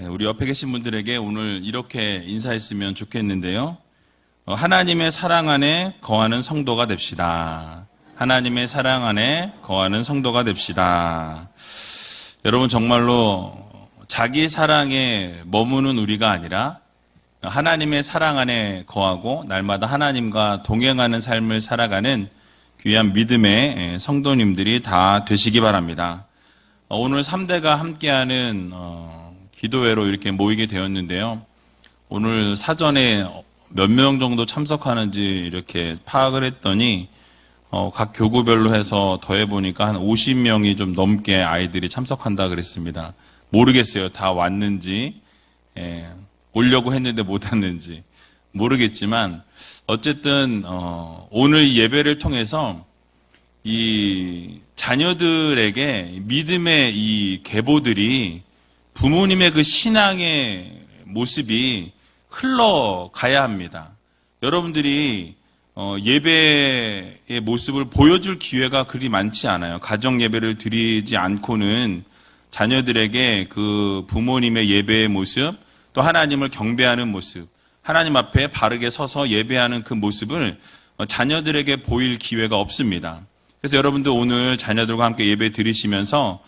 우리 옆에 계신 분들에게 오늘 이렇게 인사했으면 좋겠는데요. 하나님의 사랑 안에 거하는 성도가 됩시다. 하나님의 사랑 안에 거하는 성도가 됩시다. 여러분, 정말로 자기 사랑에 머무는 우리가 아니라 하나님의 사랑 안에 거하고 날마다 하나님과 동행하는 삶을 살아가는 귀한 믿음의 성도님들이 다 되시기 바랍니다. 오늘 3대가 함께하는 기도회로 이렇게 모이게 되었는데요. 오늘 사전에 몇 명 정도 참석하는지 이렇게 파악을 했더니 각 교구별로 해서 더해보니까 한 50명이 좀 넘게 아이들이 참석한다 그랬습니다. 모르겠어요. 다 왔는지, 오려고 했는데 못 왔는지 모르겠지만 어쨌든 오늘 예배를 통해서 이 자녀들에게 믿음의 이 계보들이 부모님의 그 신앙의 모습이 흘러가야 합니다. 여러분들이 예배의 모습을 보여줄 기회가 그리 많지 않아요. 가정 예배를 드리지 않고는 자녀들에게 그 부모님의 예배의 모습, 또 하나님을 경배하는 모습, 하나님 앞에 바르게 서서 예배하는 그 모습을 자녀들에게 보일 기회가 없습니다. 그래서 여러분들 오늘 자녀들과 함께 예배 드리시면서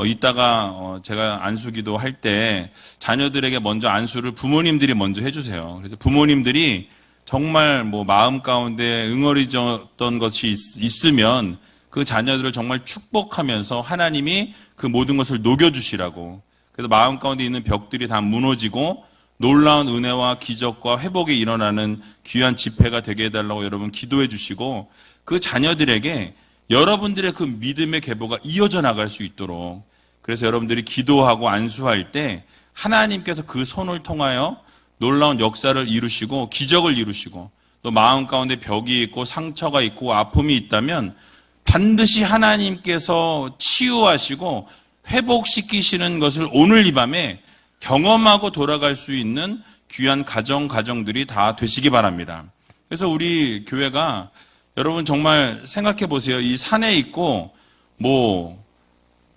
이따가 제가 안수기도 할 때 자녀들에게 먼저 안수를 부모님들이 먼저 해주세요. 그래서 부모님들이 정말 마음 가운데 응어리졌던 것이 있으면 그 자녀들을 정말 축복하면서 하나님이 그 모든 것을 녹여주시라고. 그래서 마음 가운데 있는 벽들이 다 무너지고 놀라운 은혜와 기적과 회복이 일어나는 귀한 집회가 되게 해달라고 여러분 기도해 주시고, 그 자녀들에게 여러분들의 그 믿음의 계보가 이어져 나갈 수 있도록, 그래서 여러분들이 기도하고 안수할 때 하나님께서 그 손을 통하여 놀라운 역사를 이루시고 기적을 이루시고, 또 마음 가운데 벽이 있고 상처가 있고 아픔이 있다면 반드시 하나님께서 치유하시고 회복시키시는 것을 오늘 이 밤에 경험하고 돌아갈 수 있는 귀한 가정들이 다 되시기 바랍니다. 그래서 우리 교회가 여러분 정말 생각해 보세요. 이 산에 있고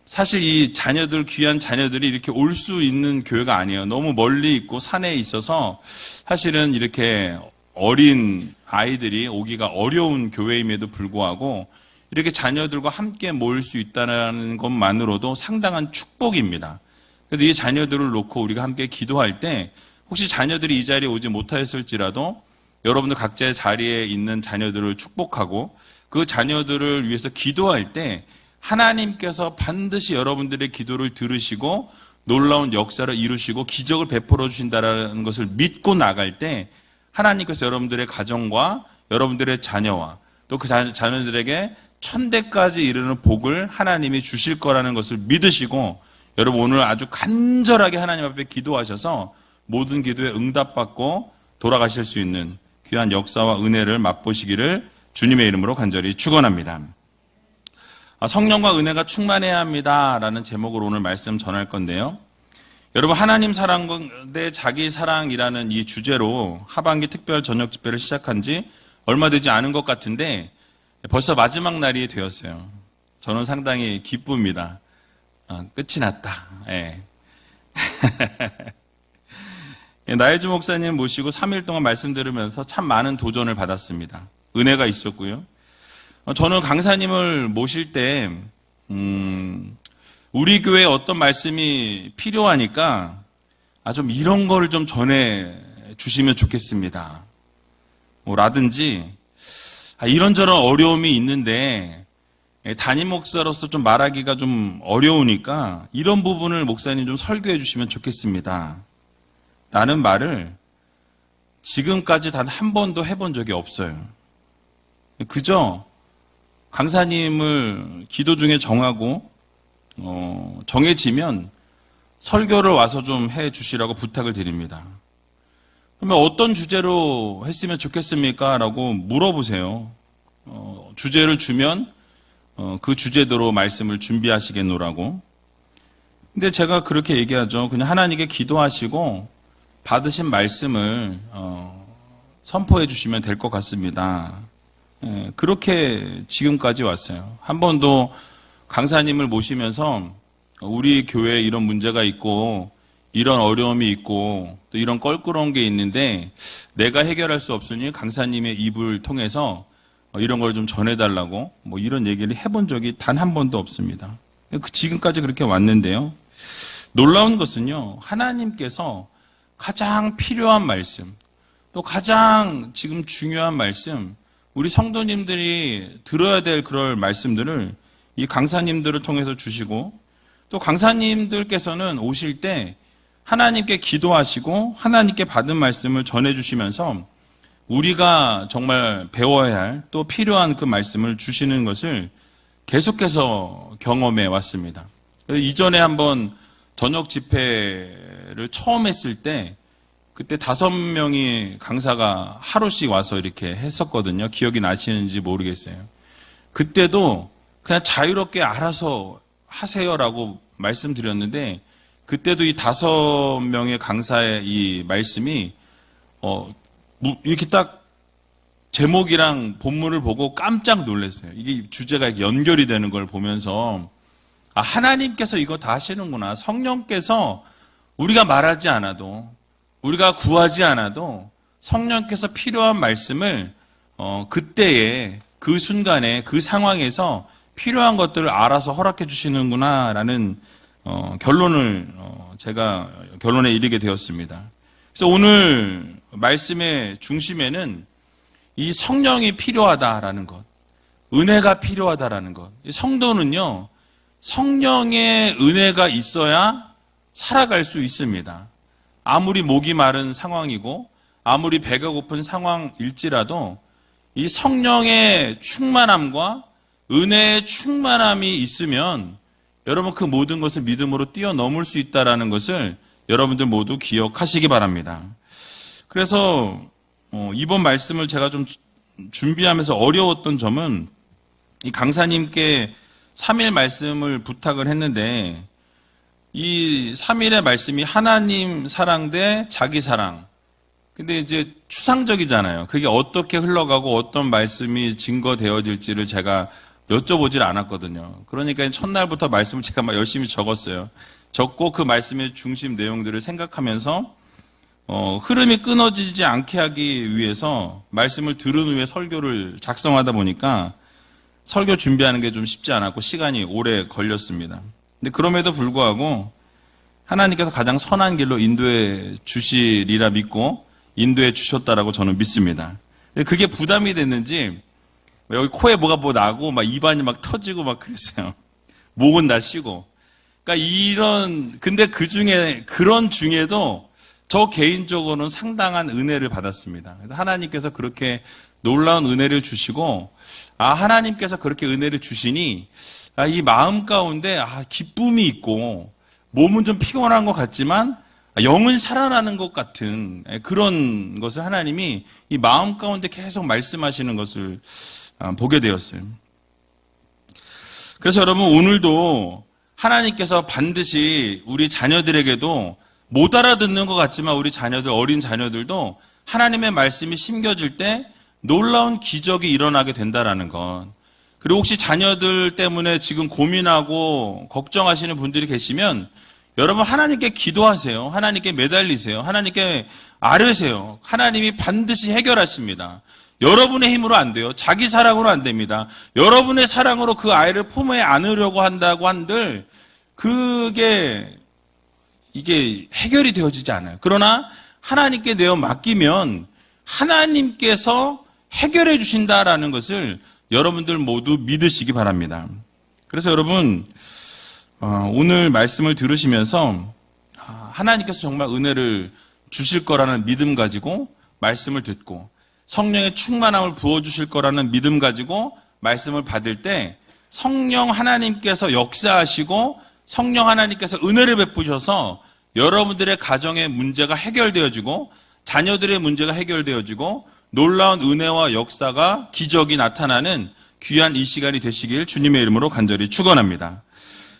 사실 이 자녀들, 귀한 자녀들이 이렇게 올 수 있는 교회가 아니에요. 너무 멀리 있고 산에 있어서 사실은 이렇게 어린 아이들이 오기가 어려운 교회임에도 불구하고 이렇게 자녀들과 함께 모일 수 있다는 것만으로도 상당한 축복입니다. 그래서 이 자녀들을 놓고 우리가 함께 기도할 때 혹시 자녀들이 이 자리에 오지 못하였을지라도 여러분들 각자의 자리에 있는 자녀들을 축복하고 그 자녀들을 위해서 기도할 때 하나님께서 반드시 여러분들의 기도를 들으시고 놀라운 역사를 이루시고 기적을 베풀어 주신다는 것을 믿고 나갈 때 하나님께서 여러분들의 가정과 여러분들의 자녀와 또 그 자녀들에게 천대까지 이르는 복을 하나님이 주실 거라는 것을 믿으시고, 여러분 오늘 아주 간절하게 하나님 앞에 기도하셔서 모든 기도에 응답받고 돌아가실 수 있는 귀한 역사와 은혜를 맛보시기를 주님의 이름으로 간절히 축원합니다. 성령과 은혜가 충만해야 합니다라는 제목으로 오늘 말씀 전할 건데요. 여러분, 하나님 사랑 대 자기 사랑이라는 이 주제로 하반기 특별 저녁 집회를 시작한 지 얼마 되지 않은 것 같은데 벌써 마지막 날이 되었어요. 저는 상당히 기쁩니다. 끝이 났다. 예. 나혜주 목사님 모시고 3일 동안 말씀 들으면서 참 많은 도전을 받았습니다. 은혜가 있었고요. 저는 강사님을 모실 때 우리 교회에 어떤 말씀이 필요하니까 좀 이런 거를 좀 전해 주시면 좋겠습니다. 라든지 이런저런 어려움이 있는데 담임 목사로서 좀 말하기가 좀 어려우니까 이런 부분을 목사님 좀 설교해 주시면 좋겠습니다. 라는 말을 지금까지 단 한 번도 해본 적이 없어요. 그저 강사님을 기도 중에 정하고 정해지면 설교를 와서 좀 해 주시라고 부탁을 드립니다. 그러면 어떤 주제로 했으면 좋겠습니까? 라고 물어보세요. 주제를 주면 그 주제대로 말씀을 준비하시겠노라고. 근데 제가 그렇게 얘기하죠. 그냥 하나님께 기도하시고 받으신 말씀을 선포해 주시면 될 것 같습니다. 그렇게 지금까지 왔어요. 한 번도 강사님을 모시면서 우리 교회에 이런 문제가 있고 이런 어려움이 있고 또 이런 껄끄러운 게 있는데 내가 해결할 수 없으니 강사님의 입을 통해서 이런 걸 좀 전해달라고 뭐 이런 얘기를 해본 적이 단 한 번도 없습니다. 지금까지 그렇게 왔는데요. 놀라운 것은요, 하나님께서 가장 필요한 말씀, 또 가장 지금 중요한 말씀, 우리 성도님들이 들어야 될 그럴 말씀들을 이 강사님들을 통해서 주시고, 또 강사님들께서는 오실 때 하나님께 기도하시고 하나님께 받은 말씀을 전해주시면서 우리가 정말 배워야 할 또 필요한 그 말씀을 주시는 것을 계속해서 경험해 왔습니다. 이전에 한번 저녁 집회를 처음 했을 때 그때 5명이 강사가 하루씩 와서 이렇게 했었거든요. 기억이 나시는지 모르겠어요. 그때도 그냥 자유롭게 알아서 하세요라고 말씀드렸는데 그때도 이 5명의 강사의 이 말씀이 이렇게 딱 제목이랑 본문을 보고 깜짝 놀랐어요. 이게 주제가 연결이 되는 걸 보면서 하나님께서 이거 다 하시는구나. 성령께서 우리가 말하지 않아도 우리가 구하지 않아도 성령께서 필요한 말씀을 그때에 그 순간에 그 상황에서 필요한 것들을 알아서 허락해 주시는구나라는 제가 결론에 이르게 되었습니다. 그래서 오늘 말씀의 중심에는 이 성령이 필요하다라는 것, 은혜가 필요하다라는 것. 성도는요, 성령의 은혜가 있어야 살아갈 수 있습니다. 아무리 목이 마른 상황이고 아무리 배가 고픈 상황일지라도 이 성령의 충만함과 은혜의 충만함이 있으면 여러분 그 모든 것을 믿음으로 뛰어넘을 수 있다는 것을 여러분들 모두 기억하시기 바랍니다. 그래서 이번 말씀을 제가 좀 준비하면서 어려웠던 점은 이 강사님께 3일 말씀을 부탁을 했는데 이 3일의 말씀이 하나님 사랑 대 자기 사랑. 근데 이제 추상적이잖아요. 그게 어떻게 흘러가고 어떤 말씀이 증거되어질지를 제가 여쭤보질 않았거든요. 그러니까 첫날부터 말씀을 제가 막 열심히 적었어요. 적고 그 말씀의 중심 내용들을 생각하면서 흐름이 끊어지지 않게 하기 위해서 말씀을 들은 후에 설교를 작성하다 보니까 설교 준비하는 게 좀 쉽지 않았고 시간이 오래 걸렸습니다. 근데 그럼에도 불구하고 하나님께서 가장 선한 길로 인도해 주시리라 믿고 인도해 주셨다라고 저는 믿습니다. 근데 그게 부담이 됐는지 여기 코에 뭐가 나고 막 입안이 막 터지고 막 그랬어요. 목은 다 쉬고. 그러니까 근데 그런 중에도 저 개인적으로는 상당한 은혜를 받았습니다. 하나님께서 그렇게 놀라운 은혜를 주시고, 하나님께서 그렇게 은혜를 주시니, 이 마음 가운데, 기쁨이 있고, 몸은 좀 피곤한 것 같지만, 영은 살아나는 것 같은 그런 것을 하나님이 이 마음 가운데 계속 말씀하시는 것을 보게 되었어요. 그래서 여러분, 오늘도 하나님께서 반드시 우리 자녀들에게도 못 알아듣는 것 같지만 우리 자녀들, 어린 자녀들도 하나님의 말씀이 심겨질 때 놀라운 기적이 일어나게 된다라는 것. 그리고 혹시 자녀들 때문에 지금 고민하고 걱정하시는 분들이 계시면 여러분 하나님께 기도하세요. 하나님께 매달리세요. 하나님께 아뢰세요. 하나님이 반드시 해결하십니다. 여러분의 힘으로 안 돼요. 자기 사랑으로 안 됩니다. 여러분의 사랑으로 그 아이를 품에 안으려고 한다고 한들 이게 해결이 되어지지 않아요. 그러나 하나님께 내어 맡기면 하나님께서 해결해 주신다라는 것을 여러분들 모두 믿으시기 바랍니다. 그래서 여러분 오늘 말씀을 들으시면서 하나님께서 정말 은혜를 주실 거라는 믿음 가지고 말씀을 듣고 성령의 충만함을 부어주실 거라는 믿음 가지고 말씀을 받을 때 성령 하나님께서 역사하시고 성령 하나님께서 은혜를 베푸셔서 여러분들의 가정의 문제가 해결되어지고 자녀들의 문제가 해결되어지고 놀라운 은혜와 역사가 기적이 나타나는 귀한 이 시간이 되시길 주님의 이름으로 간절히 축원합니다.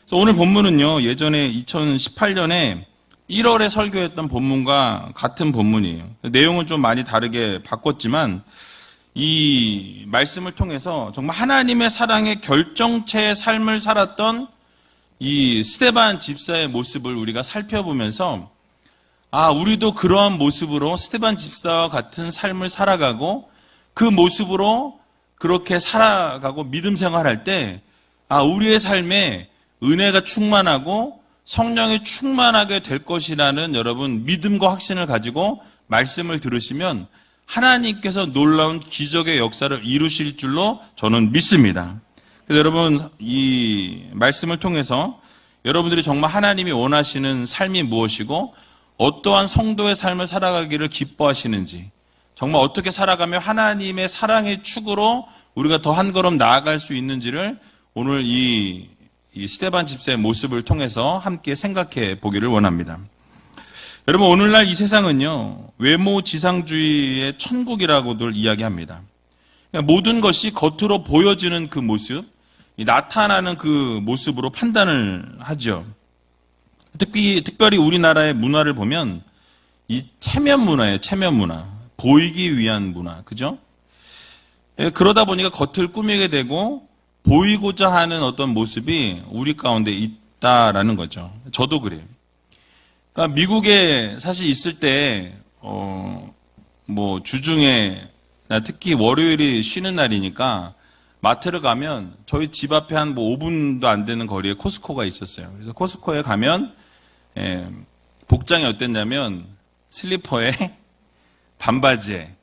그래서 오늘 본문은요, 예전에 2018년에 1월에 설교했던 본문과 같은 본문이에요. 내용은 좀 많이 다르게 바꿨지만 이 말씀을 통해서 정말 하나님의 사랑의 결정체의 삶을 살았던 이 스데반 집사의 모습을 우리가 살펴보면서 우리도 그러한 모습으로 스데반 집사와 같은 삶을 살아가고 그 모습으로 그렇게 살아가고 믿음 생활할 때 우리의 삶에 은혜가 충만하고 성령이 충만하게 될 것이라는 여러분 믿음과 확신을 가지고 말씀을 들으시면 하나님께서 놀라운 기적의 역사를 이루실 줄로 저는 믿습니다. 그래서 여러분 이 말씀을 통해서 여러분들이 정말 하나님이 원하시는 삶이 무엇이고 어떠한 성도의 삶을 살아가기를 기뻐하시는지 정말 어떻게 살아가며 하나님의 사랑의 축으로 우리가 더 한 걸음 나아갈 수 있는지를 오늘 이 스데반 집사의 모습을 통해서 함께 생각해 보기를 원합니다. 여러분 오늘날 이 세상은요 외모 지상주의의 천국이라고들 이야기합니다. 모든 것이 겉으로 보여지는 그 모습, 나타나는 그 모습으로 판단을 하죠. 특별히 우리나라의 문화를 보면 이 체면 문화예요. 체면 문화. 보이기 위한 문화. 그죠? 그러다 보니까 겉을 꾸미게 되고 보이고자 하는 어떤 모습이 우리 가운데 있다라는 거죠. 저도 그래요. 그러니까 미국에 사실 있을 때 주중에 특히 월요일이 쉬는 날이니까 마트를 가면 저희 집 앞에 한 5분도 안 되는 거리에 코스코가 있었어요. 그래서 코스코에 가면 복장이 어땠냐면 슬리퍼에 반바지에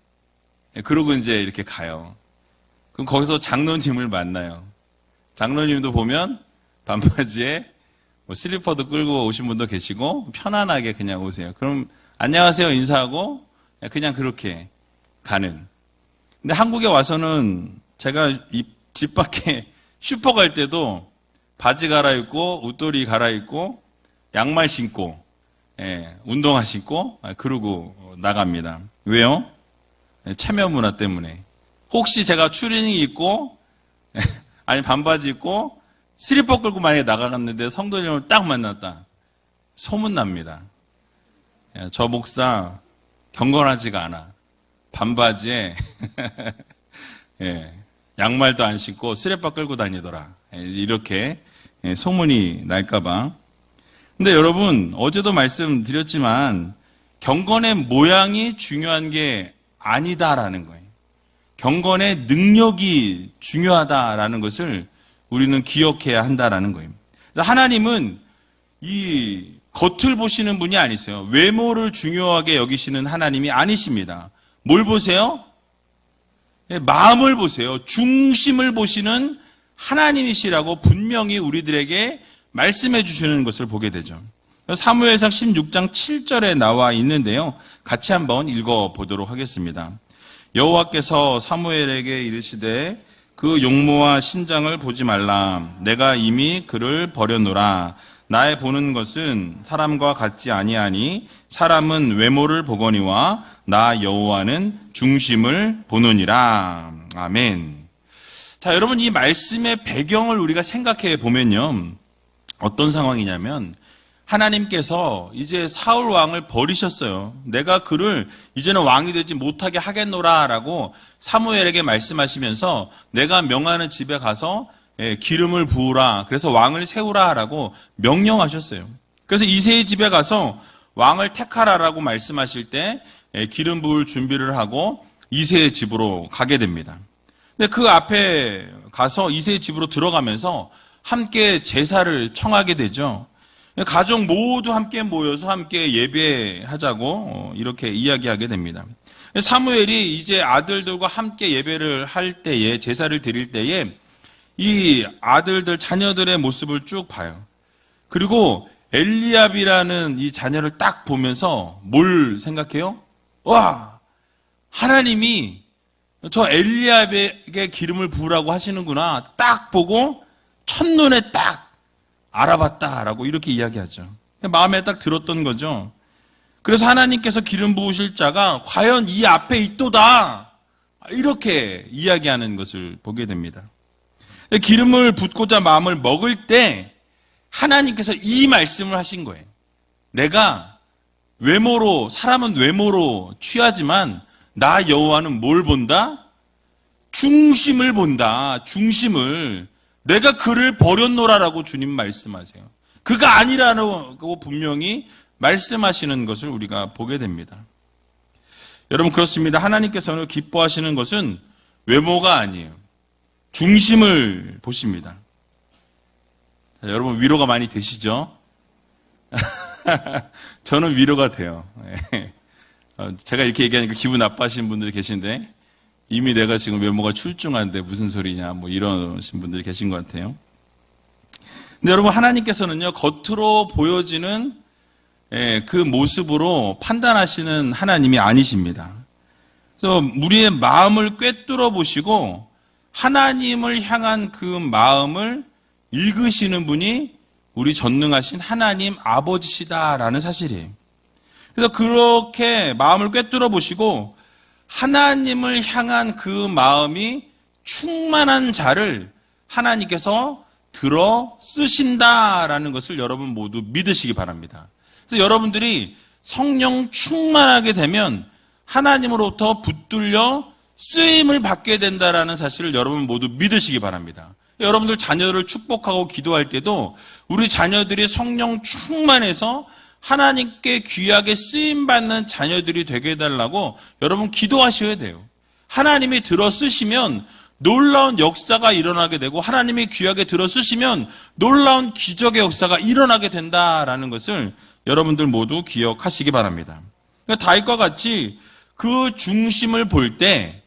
그러고 이제 이렇게 가요. 그럼 거기서 장로님을 만나요. 장로님도 보면 반바지에 슬리퍼도 끌고 오신 분도 계시고 편안하게 그냥 오세요. 그럼 안녕하세요 인사하고 그냥 그렇게 가는. 근데 한국에 와서는 제가 이 집 밖에 슈퍼 갈 때도 바지 갈아입고 웃도리 갈아입고 양말 신고 운동화 신고 그러고 나갑니다. 왜요? 체면 문화 때문에. 혹시 제가 추리닝 입고 아니 반바지 입고 슬리퍼 끌고 만약에 나가갔는데 성도님을 딱 만났다. 소문납니다. 저 목사 경건하지가 않아. 반바지에 양말도 안 신고 슬리퍼 끌고 다니더라. 이렇게 소문이 날까봐. 근데 여러분 어제도 말씀드렸지만 경건의 모양이 중요한 게 아니다라는 거예요. 경건의 능력이 중요하다라는 것을 우리는 기억해야 한다라는 거예요. 하나님은 이 겉을 보시는 분이 아니세요. 외모를 중요하게 여기시는 하나님이 아니십니다. 뭘 보세요? 마음을 보세요. 중심을 보시는 하나님이시라고 분명히 우리들에게 말씀해 주시는 것을 보게 되죠. 사무엘상 16장 7절에 나와 있는데요. 같이 한번 읽어보도록 하겠습니다. 여호와께서 사무엘에게 이르시되 그 용모와 신장을 보지 말라. 내가 이미 그를 버려노라. 나의 보는 것은 사람과 같지 아니하니 사람은 외모를 보거니와 나 여호와는 중심을 보느니라. 아멘. 자, 여러분 이 말씀의 배경을 우리가 생각해 보면요. 어떤 상황이냐면 하나님께서 이제 사울 왕을 버리셨어요. 내가 그를 이제는 왕이 되지 못하게 하겠노라라고 사무엘에게 말씀하시면서 내가 명하는 집에 가서 기름을 부으라. 그래서 왕을 세우라라고 명령하셨어요. 그래서 이새의 집에 가서 왕을 택하라라고 말씀하실 때 기름 부을 준비를 하고 이새의 집으로 가게 됩니다. 근데 그 앞에 가서 이새의 집으로 들어가면서 함께 제사를 청하게 되죠. 가족 모두 함께 모여서 함께 예배하자고 이렇게 이야기하게 됩니다. 사무엘이 이제 아들들과 함께 예배를 할 때에 제사를 드릴 때에 이 아들들 자녀들의 모습을 쭉 봐요. 그리고 엘리압이라는 이 자녀를 딱 보면서 뭘 생각해요? 와, 하나님이 저 엘리압에게 기름을 부으라고 하시는구나. 딱 보고 첫눈에 딱 알아봤다라고 이렇게 이야기하죠. 마음에 딱 들었던 거죠. 그래서 하나님께서 기름 부으실 자가 과연 이 앞에 있도다. 이렇게 이야기하는 것을 보게 됩니다. 기름을 붓고자 마음을 먹을 때 하나님께서 이 말씀을 하신 거예요. 내가 외모로, 사람은 외모로 취하지만 나 여호와는 뭘 본다? 중심을 본다. 중심을. 내가 그를 버렸노라라고 주님 말씀하세요. 그가 아니라고 분명히 말씀하시는 것을 우리가 보게 됩니다. 여러분 그렇습니다. 하나님께서는 기뻐하시는 것은 외모가 아니에요. 중심을 보십니다. 자, 여러분 위로가 많이 되시죠? 저는 위로가 돼요. 제가 이렇게 얘기하니까 기분 나빠하시는 분들이 계신데 이미 내가 지금 외모가 출중한데 무슨 소리냐 뭐 이러신 분들이 계신 것 같아요. 근데 여러분 하나님께서는요 겉으로 보여지는 그 모습으로 판단하시는 하나님이 아니십니다. 그래서 우리의 마음을 꿰뚫어 보시고 하나님을 향한 그 마음을 읽으시는 분이 우리 전능하신 하나님 아버지시다라는 사실이에요. 그래서 그렇게 마음을 꿰뚫어 보시고 하나님을 향한 그 마음이 충만한 자를 하나님께서 들어 쓰신다라는 것을 여러분 모두 믿으시기 바랍니다. 그래서 여러분들이 성령 충만하게 되면 하나님으로부터 붙들려 쓰임을 받게 된다라는 사실을 여러분 모두 믿으시기 바랍니다. 여러분들 자녀를 축복하고 기도할 때도 우리 자녀들이 성령 충만해서 하나님께 귀하게 쓰임받는 자녀들이 되게 해달라고 여러분 기도하셔야 돼요. 하나님이 들어 쓰시면 놀라운 역사가 일어나게 되고 하나님이 귀하게 들어 쓰시면 놀라운 기적의 역사가 일어나게 된다라는 것을 여러분들 모두 기억하시기 바랍니다. 그러니까 다윗과 같이 그 중심을 볼 때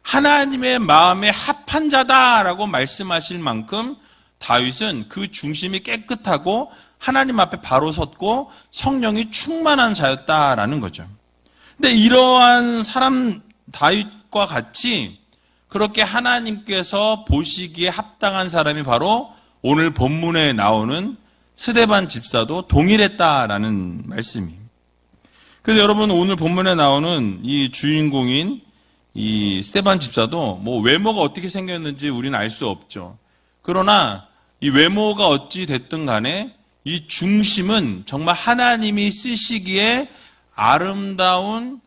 하나님의 마음에 합한 자다라고 말씀하실 만큼 다윗은 그 중심이 깨끗하고 하나님 앞에 바로 섰고 성령이 충만한 자였다라는 거죠. 근데 이러한 사람 다윗과 같이 그렇게 하나님께서 보시기에 합당한 사람이 바로 오늘 본문에 나오는 스데반 집사도 동일했다라는 말씀이에요. 그래서 여러분 오늘 본문에 나오는 이 주인공인 이 스데반 집사도 뭐 외모가 어떻게 생겼는지 우리는 알 수 없죠. 그러나 이 외모가 어찌 됐든 간에 이 중심은 정말 하나님이 쓰시기에 아름다운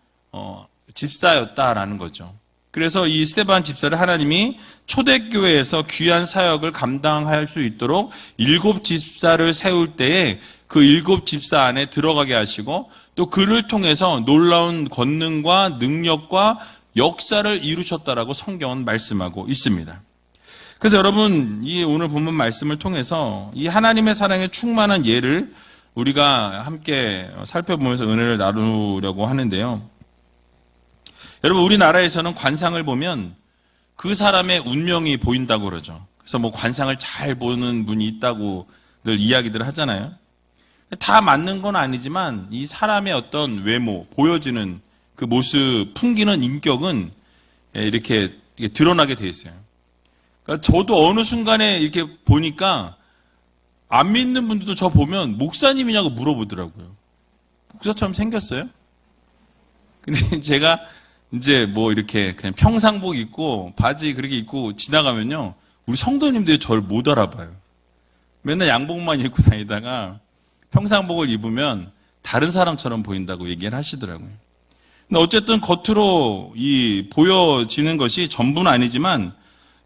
집사였다라는 거죠. 그래서 이 스데반 집사를 하나님이 초대교회에서 귀한 사역을 감당할 수 있도록 7 집사를 세울 때에 그 7 집사 안에 들어가게 하시고 또 그를 통해서 놀라운 권능과 능력과 역사를 이루셨다라고 성경은 말씀하고 있습니다. 그래서 여러분 이 오늘 본문 말씀을 통해서 이 하나님의 사랑에 충만한 예를 우리가 함께 살펴보면서 은혜를 나누려고 하는데요. 여러분 우리나라에서는 관상을 보면 그 사람의 운명이 보인다고 그러죠. 그래서 뭐 관상을 잘 보는 분이 있다고 늘 이야기들 하잖아요. 다 맞는 건 아니지만 이 사람의 어떤 외모, 보여지는 그 모습, 풍기는 인격은 이렇게 드러나게 돼 있어요. 그러니까 저도 어느 순간에 이렇게 보니까 안 믿는 분들도 저 보면 목사님이냐고 물어보더라고요. 목사처럼 생겼어요? 근데 제가 이제 뭐 이렇게 그냥 평상복 입고 바지 그렇게 입고 지나가면요. 우리 성도님들이 저를 못 알아봐요. 맨날 양복만 입고 다니다가 평상복을 입으면 다른 사람처럼 보인다고 얘기를 하시더라고요. 근데 어쨌든 겉으로 이 보여지는 것이 전부는 아니지만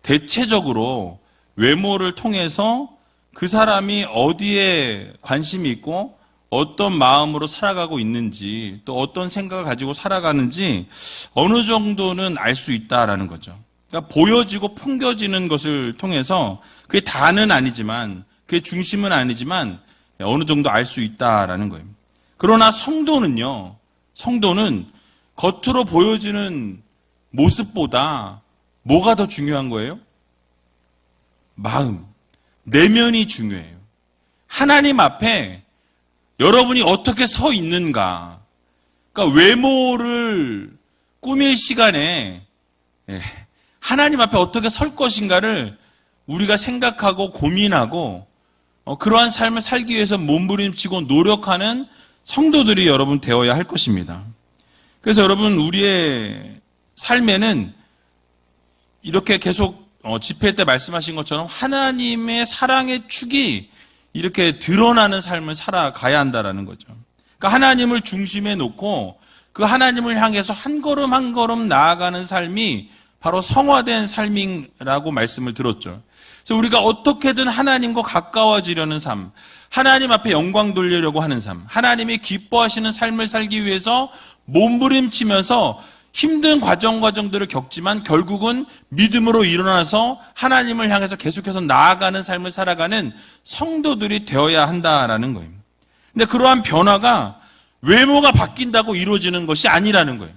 대체적으로 외모를 통해서 그 사람이 어디에 관심이 있고 어떤 마음으로 살아가고 있는지 또 어떤 생각을 가지고 살아가는지 어느 정도는 알 수 있다라는 거죠. 그러니까 보여지고 풍겨지는 것을 통해서 그게 다는 아니지만 그게 중심은 아니지만 어느 정도 알 수 있다라는 거예요. 그러나 성도는 겉으로 보여지는 모습보다 뭐가 더 중요한 거예요? 마음, 내면이 중요해요. 하나님 앞에 여러분이 어떻게 서 있는가. 그러니까 외모를 꾸밀 시간에 하나님 앞에 어떻게 설 것인가를 우리가 생각하고 고민하고 그러한 삶을 살기 위해서 몸부림치고 노력하는 성도들이 여러분 되어야 할 것입니다. 그래서 여러분 우리의 삶에는 이렇게 계속 집회 때 말씀하신 것처럼 하나님의 사랑의 축이 이렇게 드러나는 삶을 살아가야 한다라는 거죠. 그러니까 하나님을 중심에 놓고 그 하나님을 향해서 한 걸음 한 걸음 나아가는 삶이 바로 성화된 삶이라고 말씀을 들었죠. 그래서 우리가 어떻게든 하나님과 가까워지려는 삶, 하나님 앞에 영광 돌리려고 하는 삶, 하나님이 기뻐하시는 삶을 살기 위해서 몸부림치면서 힘든 과정들을 겪지만 결국은 믿음으로 일어나서 하나님을 향해서 계속해서 나아가는 삶을 살아가는 성도들이 되어야 한다라는 거예요. 근데 그러한 변화가 외모가 바뀐다고 이루어지는 것이 아니라는 거예요.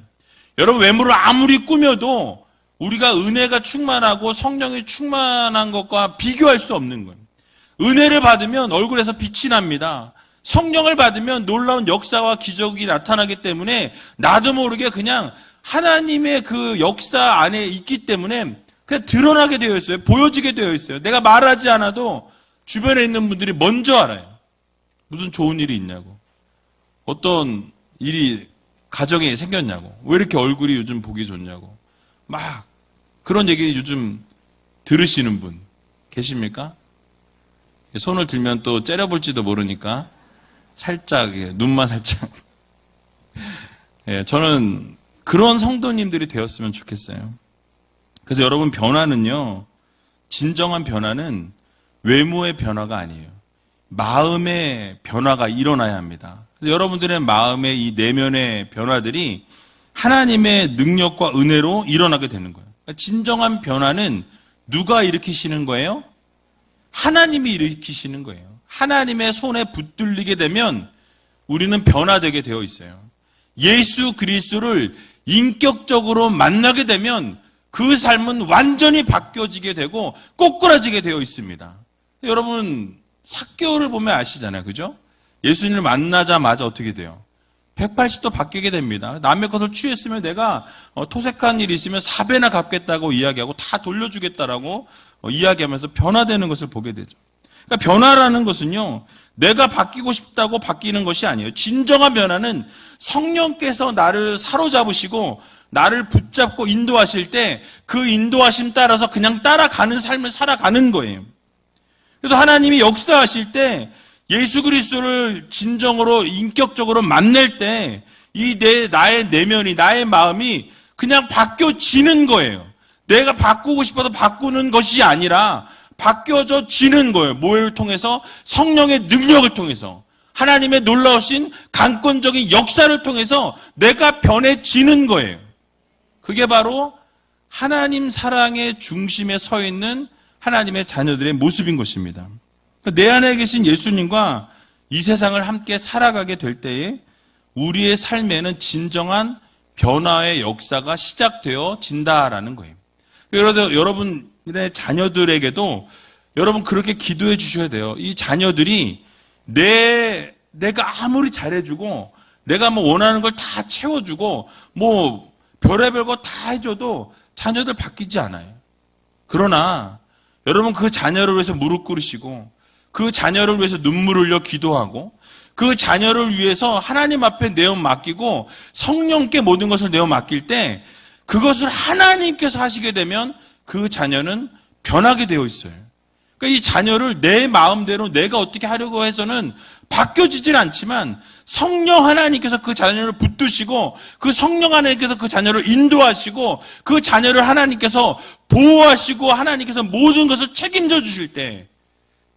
여러분, 외모를 아무리 꾸며도 우리가 은혜가 충만하고 성령이 충만한 것과 비교할 수 없는 거예요. 은혜를 받으면 얼굴에서 빛이 납니다. 성령을 받으면 놀라운 역사와 기적이 나타나기 때문에 나도 모르게 그냥 하나님의 그 역사 안에 있기 때문에 그냥 드러나게 되어 있어요. 보여지게 되어 있어요. 내가 말하지 않아도 주변에 있는 분들이 먼저 알아요. 무슨 좋은 일이 있냐고. 어떤 일이 가정에 생겼냐고. 왜 이렇게 얼굴이 요즘 보기 좋냐고. 막 그런 얘기 요즘 들으시는 분 계십니까? 손을 들면 또 째려볼지도 모르니까 살짝, 눈만 살짝. 저는 그런 성도님들이 되었으면 좋겠어요. 그래서 여러분, 변화는요, 진정한 변화는 외모의 변화가 아니에요. 마음의 변화가 일어나야 합니다. 그래서 여러분들의 마음의 이 내면의 변화들이 하나님의 능력과 은혜로 일어나게 되는 거예요. 그러니까 진정한 변화는 누가 일으키시는 거예요? 하나님이 일으키시는 거예요. 하나님의 손에 붙들리게 되면 우리는 변화되게 되어 있어요. 예수 그리스도를 인격적으로 만나게 되면 그 삶은 완전히 바뀌어지게 되고 꼬꾸라지게 되어 있습니다. 여러분, 삭개오를 보면 아시잖아요. 그죠? 예수님을 만나자마자 어떻게 돼요? 180도 바뀌게 됩니다. 남의 것을 취했으면 내가 토색한 일이 있으면 4배나 갚겠다고 이야기하고 다 돌려주겠다라고 이야기하면서 변화되는 것을 보게 되죠. 그러니까 변화라는 것은요, 내가 바뀌고 싶다고 바뀌는 것이 아니에요. 진정한 변화는 성령께서 나를 사로잡으시고 나를 붙잡고 인도하실 때 그 인도하심 따라서 그냥 따라가는 삶을 살아가는 거예요. 그래서 하나님이 역사하실 때 예수 그리스도를 진정으로 인격적으로 만날 때 이 나의 내면이, 나의 마음이 그냥 바뀌어지는 거예요. 내가 바꾸고 싶어서 바꾸는 것이 아니라 바뀌어지는 거예요. 뭐를 통해서? 성령의 능력을 통해서, 하나님의 놀라우신 강권적인 역사를 통해서 내가 변해지는 거예요. 그게 바로 하나님 사랑의 중심에 서 있는 하나님의 자녀들의 모습인 것입니다. 내 안에 계신 예수님과 이 세상을 함께 살아가게 될 때에 우리의 삶에는 진정한 변화의 역사가 시작되어진다라는 거예요. 그래서 여러분의 자녀들에게도 여러분 그렇게 기도해 주셔야 돼요. 이 자녀들이 내가 아무리 잘해주고 내가 뭐 원하는 걸 다 채워주고 뭐 별의별 거 다 해줘도 자녀들 바뀌지 않아요. 그러나 여러분 그 자녀를 위해서 무릎 꿇으시고 그 자녀를 위해서 눈물 흘려 기도하고 그 자녀를 위해서 하나님 앞에 내어 맡기고 성령께 모든 것을 내어 맡길 때 그것을 하나님께서 하시게 되면 그 자녀는 변하게 되어 있어요. 그러니까 이 자녀를 내 마음대로 내가 어떻게 하려고 해서는 바뀌어지질 않지만 성령 하나님께서 그 자녀를 붙드시고 그 성령 하나님께서 그 자녀를 인도하시고 그 자녀를 하나님께서 보호하시고 하나님께서 모든 것을 책임져 주실 때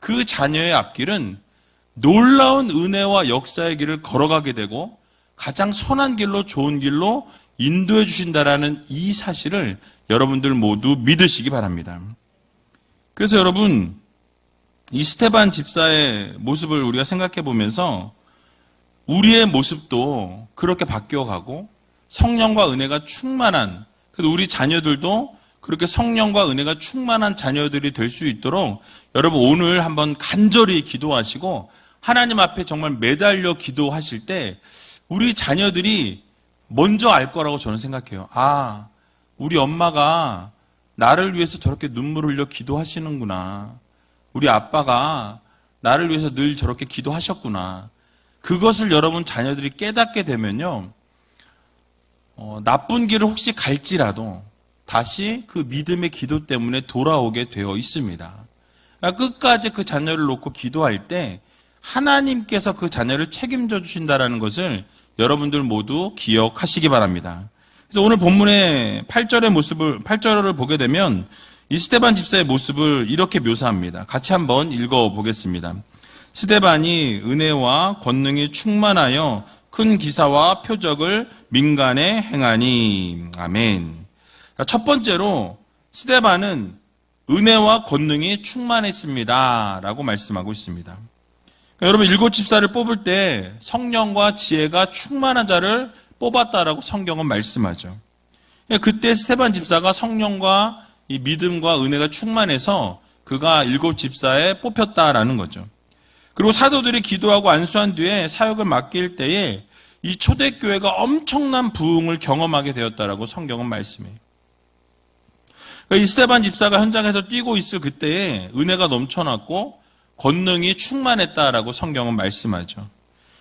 그 자녀의 앞길은 놀라운 은혜와 역사의 길을 걸어가게 되고 가장 선한 길로 좋은 길로 인도해 주신다라는 이 사실을 여러분들 모두 믿으시기 바랍니다. 그래서 여러분, 이 스테반 집사의 모습을 우리가 생각해 보면서 우리의 모습도 그렇게 바뀌어가고 성령과 은혜가 충만한, 그래서 우리 자녀들도 그렇게 성령과 은혜가 충만한 자녀들이 될 수 있도록 여러분 오늘 한번 간절히 기도하시고 하나님 앞에 정말 매달려 기도하실 때 우리 자녀들이 먼저 알 거라고 저는 생각해요. 아, 우리 엄마가 나를 위해서 저렇게 눈물 흘려 기도하시는구나. 우리 아빠가 나를 위해서 늘 저렇게 기도하셨구나. 그것을 여러분 자녀들이 깨닫게 되면요. 나쁜 길을 혹시 갈지라도 다시 그 믿음의 기도 때문에 돌아오게 되어 있습니다. 그러니까 끝까지 그 자녀를 놓고 기도할 때 하나님께서 그 자녀를 책임져 주신다는 것을 여러분들 모두 기억하시기 바랍니다. 그래서 오늘 본문의 8절의 모습을, 8절을 보게 되면 이 스데반 집사의 모습을 이렇게 묘사합니다. 같이 한번 읽어보겠습니다. 스데반이 은혜와 권능이 충만하여 큰 기사와 표적을 민간에 행하니. 아멘. 첫 번째로 스데반은 은혜와 권능이 충만했습니다 라고 말씀하고 있습니다. 여러분, 일곱 집사를 뽑을 때 성령과 지혜가 충만한 자를 뽑았다라고 성경은 말씀하죠. 그때 스데반 집사가 성령과 이 믿음과 은혜가 충만해서 그가 일곱 집사에 뽑혔다라는 거죠. 그리고 사도들이 기도하고 안수한 뒤에 사역을 맡길 때에 이 초대교회가 엄청난 부흥을 경험하게 되었다라고 성경은 말씀해요. 이 스데반 집사가 현장에서 뛰고 있을 그때에 은혜가 넘쳐났고 권능이 충만했다라고 성경은 말씀하죠.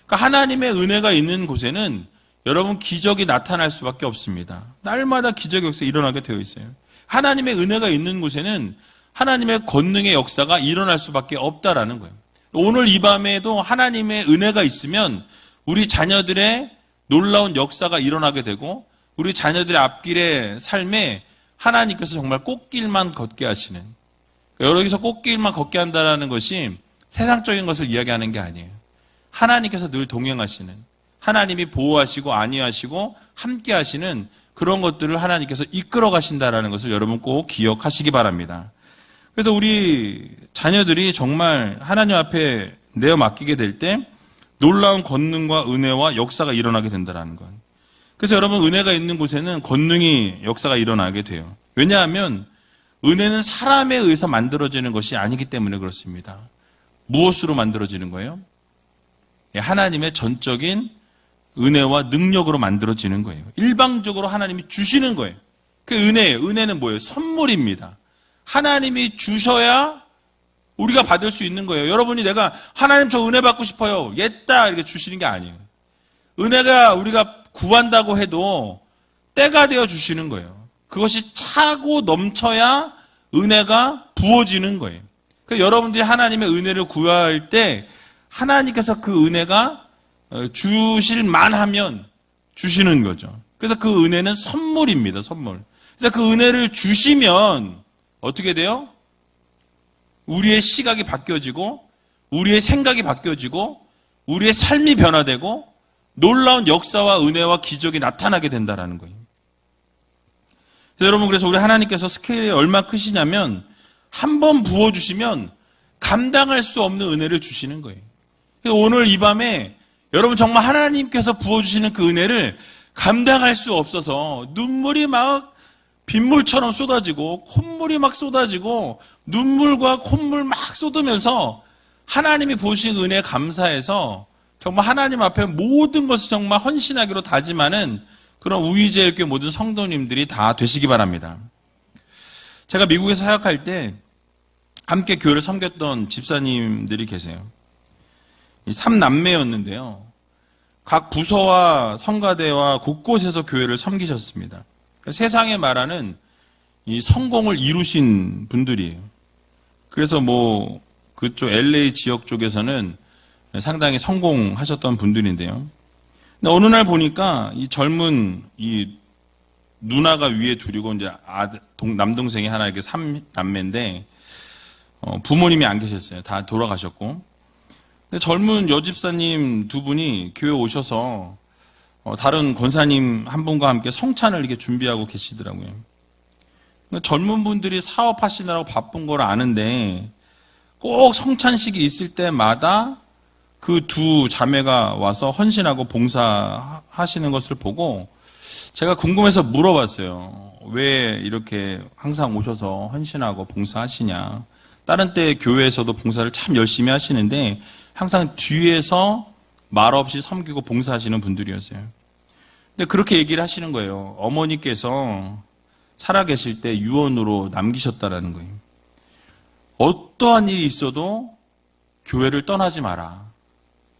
그러니까 하나님의 은혜가 있는 곳에는 여러분 기적이 나타날 수밖에 없습니다. 날마다 기적의 역사가 일어나게 되어 있어요. 하나님의 은혜가 있는 곳에는 하나님의 권능의 역사가 일어날 수밖에 없다라는 거예요. 오늘 이 밤에도 하나님의 은혜가 있으면 우리 자녀들의 놀라운 역사가 일어나게 되고 우리 자녀들의 앞길의 삶에 하나님께서 정말 꽃길만 걷게 하시는, 여기서 꽃길만 걷게 한다는 것이 세상적인 것을 이야기하는 게 아니에요. 하나님께서 늘 동행하시는, 하나님이 보호하시고 안위하시고 함께 하시는 그런 것들을 하나님께서 이끌어 가신다는 것을 여러분 꼭 기억하시기 바랍니다. 그래서 우리 자녀들이 정말 하나님 앞에 내어 맡기게 될 때 놀라운 권능과 은혜와 역사가 일어나게 된다는 것. 그래서 여러분, 은혜가 있는 곳에는 권능이 역사가 일어나게 돼요. 왜냐하면 은혜는 사람에 의해서 만들어지는 것이 아니기 때문에 그렇습니다. 무엇으로 만들어지는 거예요? 하나님의 전적인 은혜와 능력으로 만들어지는 거예요. 일방적으로 하나님이 주시는 거예요. 그 은혜예요. 은혜는 뭐예요? 선물입니다. 하나님이 주셔야 우리가 받을 수 있는 거예요. 여러분이 내가 하나님 저 은혜 받고 싶어요. 옛다 이렇게 주시는 게 아니에요. 은혜가 우리가 구한다고 해도 때가 되어 주시는 거예요. 그것이 차고 넘쳐야 은혜가 부어지는 거예요. 그래서 여러분들이 하나님의 은혜를 구할 때 하나님께서 그 은혜가 주실 만하면 주시는 거죠. 그래서 그 은혜는 선물입니다. 선물. 그래서 그 은혜를 주시면 어떻게 돼요? 우리의 시각이 바뀌어지고 우리의 생각이 바뀌어지고 우리의 삶이 변화되고 놀라운 역사와 은혜와 기적이 나타나게 된다는 거예요. 여러분, 그래서 우리 하나님께서 스케일이 얼마나 크시냐면 한 번 부어주시면 감당할 수 없는 은혜를 주시는 거예요. 오늘 이 밤에 여러분 정말 하나님께서 부어주시는 그 은혜를 감당할 수 없어서 눈물이 막 빗물처럼 쏟아지고 콧물이 막 쏟아지고 눈물과 콧물 막 쏟으면서 하나님이 부으신 은혜에 감사해서 정말 하나님 앞에 모든 것을 정말 헌신하기로 다짐하는 그런 우위제일교회 모든 성도님들이 다 되시기 바랍니다. 제가 미국에서 사역할 때 함께 교회를 섬겼던 집사님들이 계세요. 3남매였는데요. 각 부서와 성가대와 곳곳에서 교회를 섬기셨습니다. 세상에 말하는 이 성공을 이루신 분들이에요. 그래서 뭐 그쪽 LA 지역 쪽에서는 상당히 성공하셨던 분들인데요. 근데 어느 날 보니까 이 젊은 이 누나가 위에 둘이고 이제 남동생이 하나 이렇게 3남매인데 부모님이 안 계셨어요. 다 돌아가셨고. 근데 젊은 여집사님 두 분이 교회 오셔서 다른 권사님 한 분과 함께 성찬을 이렇게 준비하고 계시더라고요. 젊은 분들이 사업하시느라고 바쁜 걸 아는데 꼭 성찬식이 있을 때마다 그 두 자매가 와서 헌신하고 봉사하시는 것을 보고 제가 궁금해서 물어봤어요. 왜 이렇게 항상 오셔서 헌신하고 봉사하시냐. 다른 때 교회에서도 봉사를 참 열심히 하시는데 항상 뒤에서 말없이 섬기고 봉사하시는 분들이었어요. 근데 그렇게 얘기를 하시는 거예요. 어머니께서 살아계실 때 유언으로 남기셨다라는 거예요. 어떠한 일이 있어도 교회를 떠나지 마라.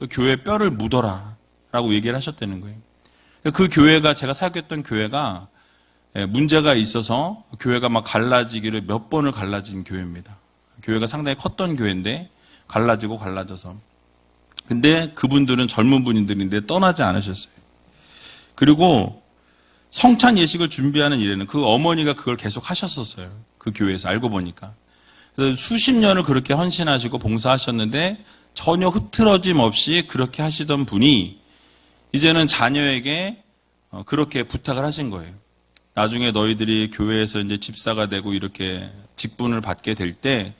교회에 뼈를 묻어라. 라고 얘기를 하셨다는 거예요. 그 교회가, 제가 사역했던 교회가 문제가 있어서 교회가 막 갈라지기를 몇 번을 갈라진 교회입니다. 교회가 상당히 컸던 교회인데 갈라지고 갈라져서. 근데 그분들은 젊은 분들인데 떠나지 않으셨어요. 그리고 성찬 예식을 준비하는 일에는 그 어머니가 그걸 계속 하셨었어요. 그 교회에서 알고 보니까. 그래서 수십 년을 그렇게 헌신하시고 봉사하셨는데 전혀 흐트러짐 없이 그렇게 하시던 분이 이제는 자녀에게 그렇게 부탁을 하신 거예요. 나중에 너희들이 교회에서 이제 집사가 되고 이렇게 직분을 받게 될 때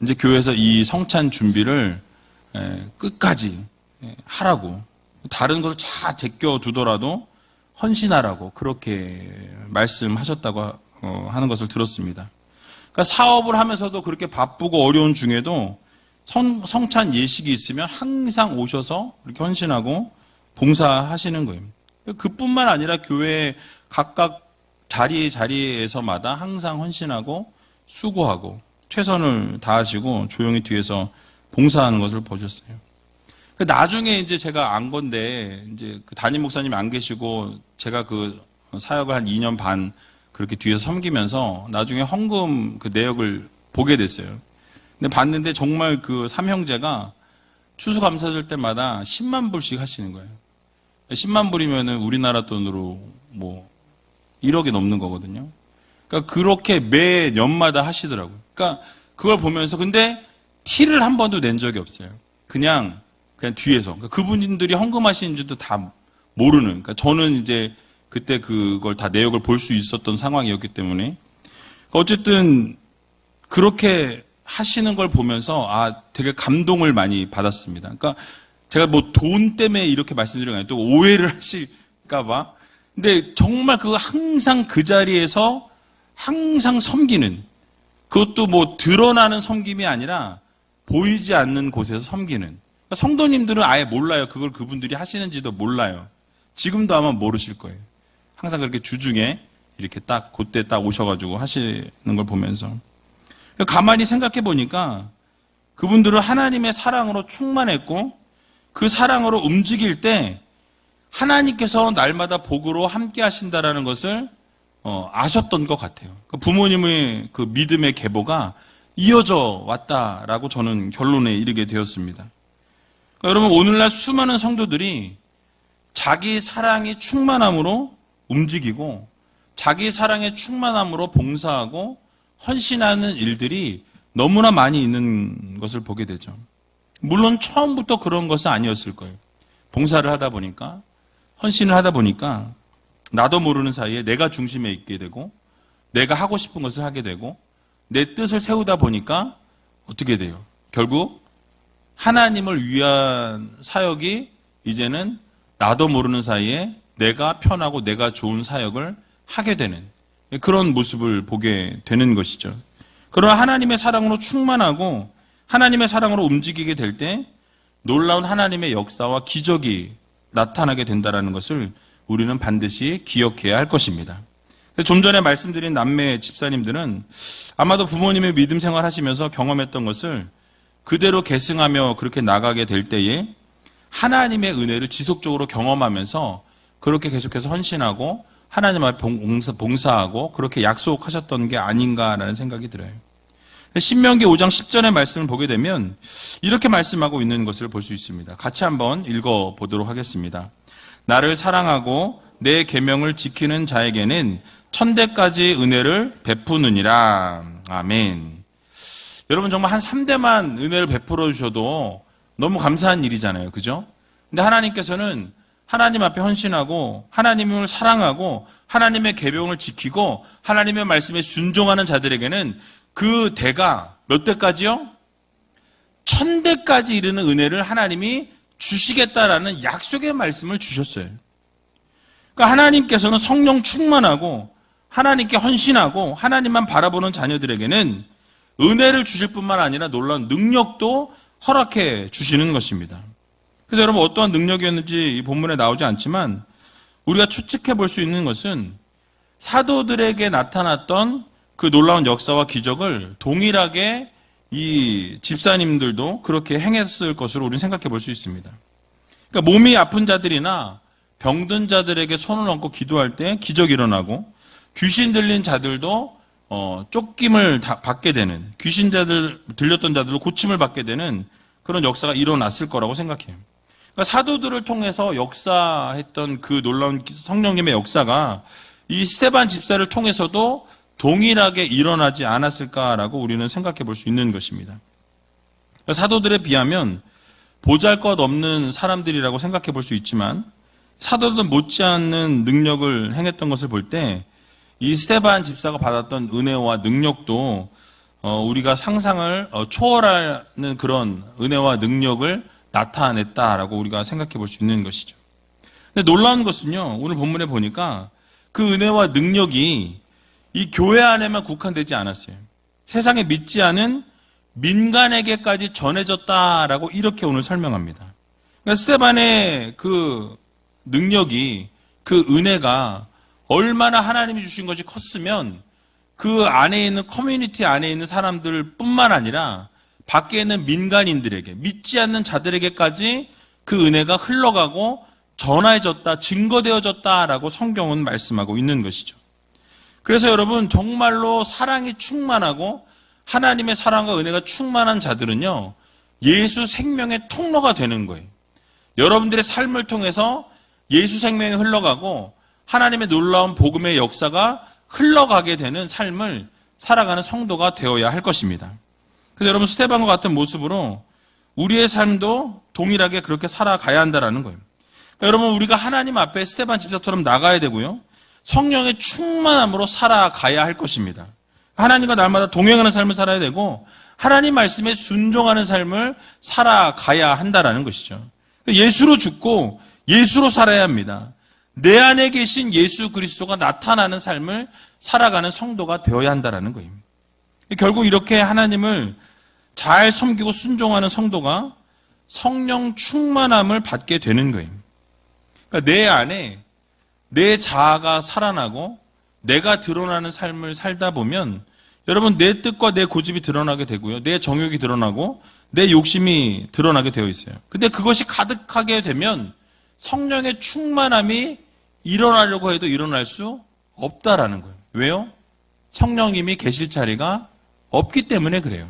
이제 교회에서 이 성찬 준비를 끝까지 하라고, 다른 걸 다 제껴두더라도 헌신하라고 그렇게 말씀하셨다고 하는 것을 들었습니다. 그러니까 사업을 하면서도 그렇게 바쁘고 어려운 중에도 성찬 예식이 있으면 항상 오셔서 이렇게 헌신하고 봉사하시는 거예요. 그뿐만 아니라 교회 각각 자리에서마다 항상 헌신하고 수고하고 최선을 다하시고 조용히 뒤에서 봉사하는 것을 보셨어요. 나중에 이제 제가 안 건데, 이제 그 담임 목사님이 안 계시고 제가 그 사역을 한 2년 반 그렇게 뒤에서 섬기면서 나중에 헌금 그 내역을 보게 됐어요. 근데 봤는데 정말 그 삼형제가 추수감사절 때마다 10만 불씩 하시는 거예요. 10만 불이면은 우리나라 돈으로 뭐 1억이 넘는 거거든요. 그러니까 그렇게 매 년마다 하시더라고요. 그러니까 그걸 보면서 근데 티를 한 번도 낸 적이 없어요. 그냥 뒤에서. 그러니까 그분들이 헌금하시는지도 다 모르는. 그러니까 저는 이제 그때 그걸 다 내역을 볼 수 있었던 상황이었기 때문에. 어쨌든 그렇게 하시는 걸 보면서 되게 감동을 많이 받았습니다. 그러니까 제가 뭐 돈 때문에 이렇게 말씀드린 거 아니에요. 또 오해를 하실까봐. 근데 정말 항상 그 자리에서 항상 섬기는, 그것도 뭐 드러나는 섬김이 아니라 보이지 않는 곳에서 섬기는. 그러니까 성도님들은 아예 몰라요. 그걸 그분들이 하시는지도 몰라요. 지금도 아마 모르실 거예요. 항상 그렇게 주중에 이렇게 딱 그때 딱 오셔가지고 하시는 걸 보면서 가만히 생각해 보니까 그분들은 하나님의 사랑으로 충만했고 그 사랑으로 움직일 때 하나님께서 날마다 복으로 함께 하신다라는 것을 아셨던 것 같아요. 부모님의 그 믿음의 계보가 이어져 왔다라고 저는 결론에 이르게 되었습니다. 그러니까 여러분, 오늘날 수많은 성도들이 자기 사랑이 충만함으로 움직이고 자기 사랑의 충만함으로 봉사하고 헌신하는 일들이 너무나 많이 있는 것을 보게 되죠. 물론 처음부터 그런 것은 아니었을 거예요. 봉사를 하다 보니까, 헌신을 하다 보니까 나도 모르는 사이에 내가 중심에 있게 되고 내가 하고 싶은 것을 하게 되고 내 뜻을 세우다 보니까 어떻게 돼요? 결국 하나님을 위한 사역이 이제는 나도 모르는 사이에 내가 편하고 내가 좋은 사역을 하게 되는 그런 모습을 보게 되는 것이죠. 그러나 하나님의 사랑으로 충만하고 하나님의 사랑으로 움직이게 될 때 놀라운 하나님의 역사와 기적이 나타나게 된다는 것을 우리는 반드시 기억해야 할 것입니다. 좀 전에 말씀드린 남매 집사님들은 아마도 부모님의 믿음 생활 하시면서 경험했던 것을 그대로 계승하며 그렇게 나가게 될 때에 하나님의 은혜를 지속적으로 경험하면서 그렇게 계속해서 헌신하고 하나님 앞에 봉사하고 그렇게 약속하셨던 게 아닌가라는 생각이 들어요. 신명기 5장 10절의 말씀을 보게 되면 이렇게 말씀하고 있는 것을 볼 수 있습니다. 같이 한번 읽어보도록 하겠습니다. 나를 사랑하고 내 계명을 지키는 자에게는 천대까지 은혜를 베푸느니라. 아멘. 여러분, 정말 한 3대만 은혜를 베풀어 주셔도 너무 감사한 일이잖아요. 그죠? 근데 하나님께서는 하나님 앞에 헌신하고 하나님을 사랑하고 하나님의 계명을 지키고 하나님의 말씀에 순종하는 자들에게는 그 대가 몇 대까지요? 1000대까지 이르는 은혜를 하나님이 주시겠다라는 약속의 말씀을 주셨어요. 그러니까 하나님께서는 성령 충만하고 하나님께 헌신하고 하나님만 바라보는 자녀들에게는 은혜를 주실 뿐만 아니라 놀라운 능력도 허락해 주시는 것입니다. 그래서 여러분, 어떠한 능력이었는지 이 본문에 나오지 않지만 우리가 추측해 볼 수 있는 것은 사도들에게 나타났던 그 놀라운 역사와 기적을 동일하게 이 집사님들도 그렇게 행했을 것으로 우리는 생각해 볼 수 있습니다. 그러니까 몸이 아픈 자들이나 병든 자들에게 손을 얹고 기도할 때 기적이 일어나고 귀신 들린 자들도 쫓김을 받게 되는, 들렸던 자들도 고침을 받게 되는 그런 역사가 일어났을 거라고 생각해요. 그러니까 사도들을 통해서 역사했던 그 놀라운 성령님의 역사가 이 스데반 집사를 통해서도 동일하게 일어나지 않았을까라고 우리는 생각해 볼 수 있는 것입니다. 사도들에 비하면 보잘것없는 사람들이라고 생각해 볼 수 있지만 사도들 못지않는 능력을 행했던 것을 볼 때 이 스데반 집사가 받았던 은혜와 능력도 우리가 상상을 초월하는 그런 은혜와 능력을 나타냈다라고 우리가 생각해 볼 수 있는 것이죠. 근데 놀라운 것은요, 오늘 본문에 보니까 그 은혜와 능력이 이 교회 안에만 국한되지 않았어요. 세상에 믿지 않은 민간에게까지 전해졌다라고 이렇게 오늘 설명합니다. 그러니까 스데반의 그 능력이, 그 은혜가 얼마나 하나님이 주신 것이 컸으면 그 안에 있는 커뮤니티 안에 있는 사람들 뿐만 아니라 밖에 있는 민간인들에게, 믿지 않는 자들에게까지 그 은혜가 흘러가고 전해졌다, 증거되어졌다라고 성경은 말씀하고 있는 것이죠. 그래서 여러분, 정말로 사랑이 충만하고 하나님의 사랑과 은혜가 충만한 자들은요, 예수 생명의 통로가 되는 거예요. 여러분들의 삶을 통해서 예수 생명이 흘러가고 하나님의 놀라운 복음의 역사가 흘러가게 되는 삶을 살아가는 성도가 되어야 할 것입니다. 그래서 여러분, 스데반과 같은 모습으로 우리의 삶도 동일하게 그렇게 살아가야 한다는 거예요. 그러니까 여러분, 우리가 하나님 앞에 스데반 집사처럼 나가야 되고요, 성령의 충만함으로 살아가야 할 것입니다. 하나님과 날마다 동행하는 삶을 살아야 되고 하나님 말씀에 순종하는 삶을 살아가야 한다는 것이죠. 예수로 죽고 예수로 살아야 합니다. 내 안에 계신 예수 그리스도가 나타나는 삶을 살아가는 성도가 되어야 한다는 거예요. 결국 이렇게 하나님을 잘 섬기고 순종하는 성도가 성령 충만함을 받게 되는 거예요. 그러니까 내 안에 내 자아가 살아나고 내가 드러나는 삶을 살다 보면 여러분, 내 뜻과 내 고집이 드러나게 되고요, 내 정욕이 드러나고 내 욕심이 드러나게 되어 있어요. 근데 그것이 가득하게 되면 성령의 충만함이 일어나려고 해도 일어날 수 없다라는 거예요. 왜요? 성령님이 계실 자리가 없기 때문에 그래요.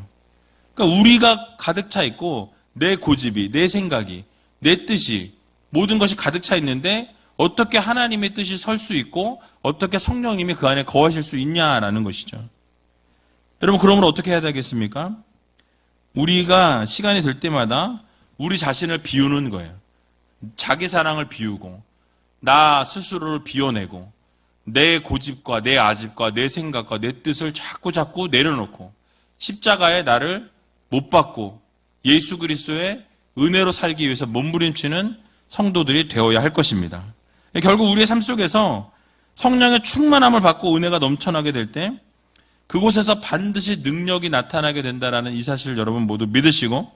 그러니까 우리가 가득 차 있고 내 고집이, 내 생각이, 내 뜻이 모든 것이 가득 차 있는데 어떻게 하나님의 뜻이 설 수 있고 어떻게 성령님이 그 안에 거하실 수 있냐라는 것이죠. 여러분, 그러면 어떻게 해야 되겠습니까? 우리가 시간이 될 때마다 우리 자신을 비우는 거예요. 자기 사랑을 비우고 나 스스로를 비워내고 내 고집과 내 아집과 내 생각과 내 뜻을 자꾸 내려놓고 십자가에 나를 못 박고 예수 그리스도의 은혜로 살기 위해서 몸부림치는 성도들이 되어야 할 것입니다. 결국 우리의 삶 속에서 성령의 충만함을 받고 은혜가 넘쳐나게 될 때 그곳에서 반드시 능력이 나타나게 된다는 이 사실을 여러분 모두 믿으시고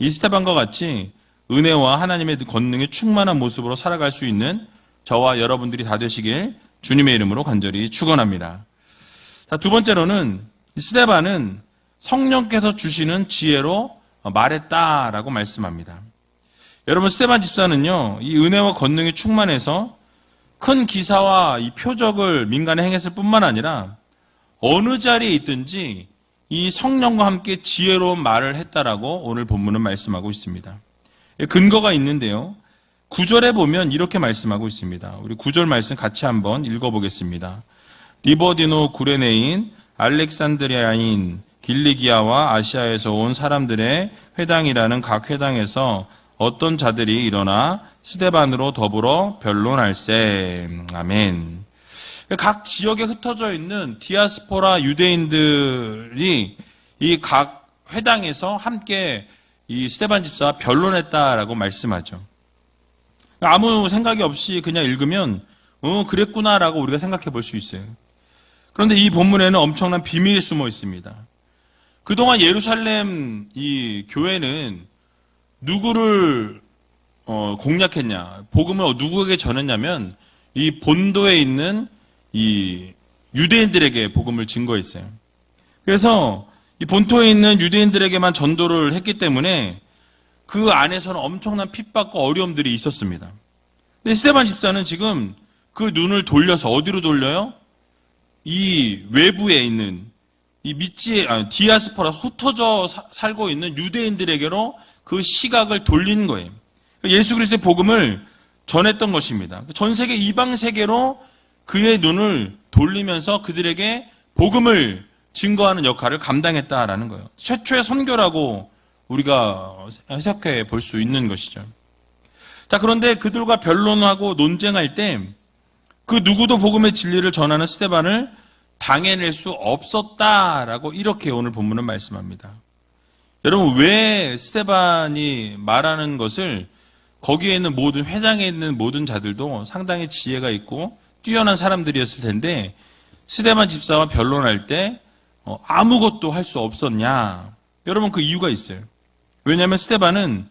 이 스데반과 같이 은혜와 하나님의 권능이 충만한 모습으로 살아갈 수 있는 저와 여러분들이 다 되시길 주님의 이름으로 간절히 축원합니다. 자, 두 번째로는 스데반은 성령께서 주시는 지혜로 말했다라고 말씀합니다. 여러분, 스데반 집사는요, 이 은혜와 권능이 충만해서 큰 기사와 이 표적을 민간에 행했을 뿐만 아니라 어느 자리에 있든지 이 성령과 함께 지혜로운 말을 했다라고 오늘 본문은 말씀하고 있습니다. 근거가 있는데요. 9절에 보면 이렇게 말씀하고 있습니다. 우리 9절 말씀 같이 한번 읽어보겠습니다. 리버디노 구레네인, 알렉산드리아인, 길리기아와 아시아에서 온 사람들의 회당이라는 각 회당에서 어떤 자들이 일어나 스데반으로 더불어 변론할세. 아멘. 각 지역에 흩어져 있는 디아스포라 유대인들이 이 각 회당에서 함께 이 스데반 집사와 변론했다라고 말씀하죠. 아무 생각이 없이 그냥 읽으면 그랬구나라고 우리가 생각해 볼 수 있어요. 그런데 이 본문에는 엄청난 비밀이 숨어 있습니다. 그동안 예루살렘 이 교회는 누구를 공략했냐, 복음을 누구에게 전했냐면 이 본도에 있는 이 유대인들에게 복음을 증거했어요. 그래서 이 본토에 있는 유대인들에게만 전도를 했기 때문에 그 안에서는 엄청난 핍박과 어려움들이 있었습니다. 근데 스데반 집사는 지금 그 눈을 돌려서 어디로 돌려요? 이 외부에 있는 이 디아스포라 흩어져 살고 있는 유대인들에게로 그 시각을 돌린 거예요. 예수 그리스도의 복음을 전했던 것입니다. 전 세계 이방 세계로 그의 눈을 돌리면서 그들에게 복음을 증거하는 역할을 감당했다라는 거예요. 최초의 선교라고 우리가 해석해 볼 수 있는 것이죠. 자, 그런데 그들과 변론하고 논쟁할 때 그 누구도 복음의 진리를 전하는 스데반을 당해낼 수 없었다라고 이렇게 오늘 본문은 말씀합니다. 여러분, 왜 스데반이 말하는 것을 거기에 있는 모든 회당에 있는 모든 자들도 상당히 지혜가 있고 뛰어난 사람들이었을 텐데 스데반 집사와 변론할 때 아무것도 할 수 없었냐? 여러분, 그 이유가 있어요. 왜냐하면 스데반은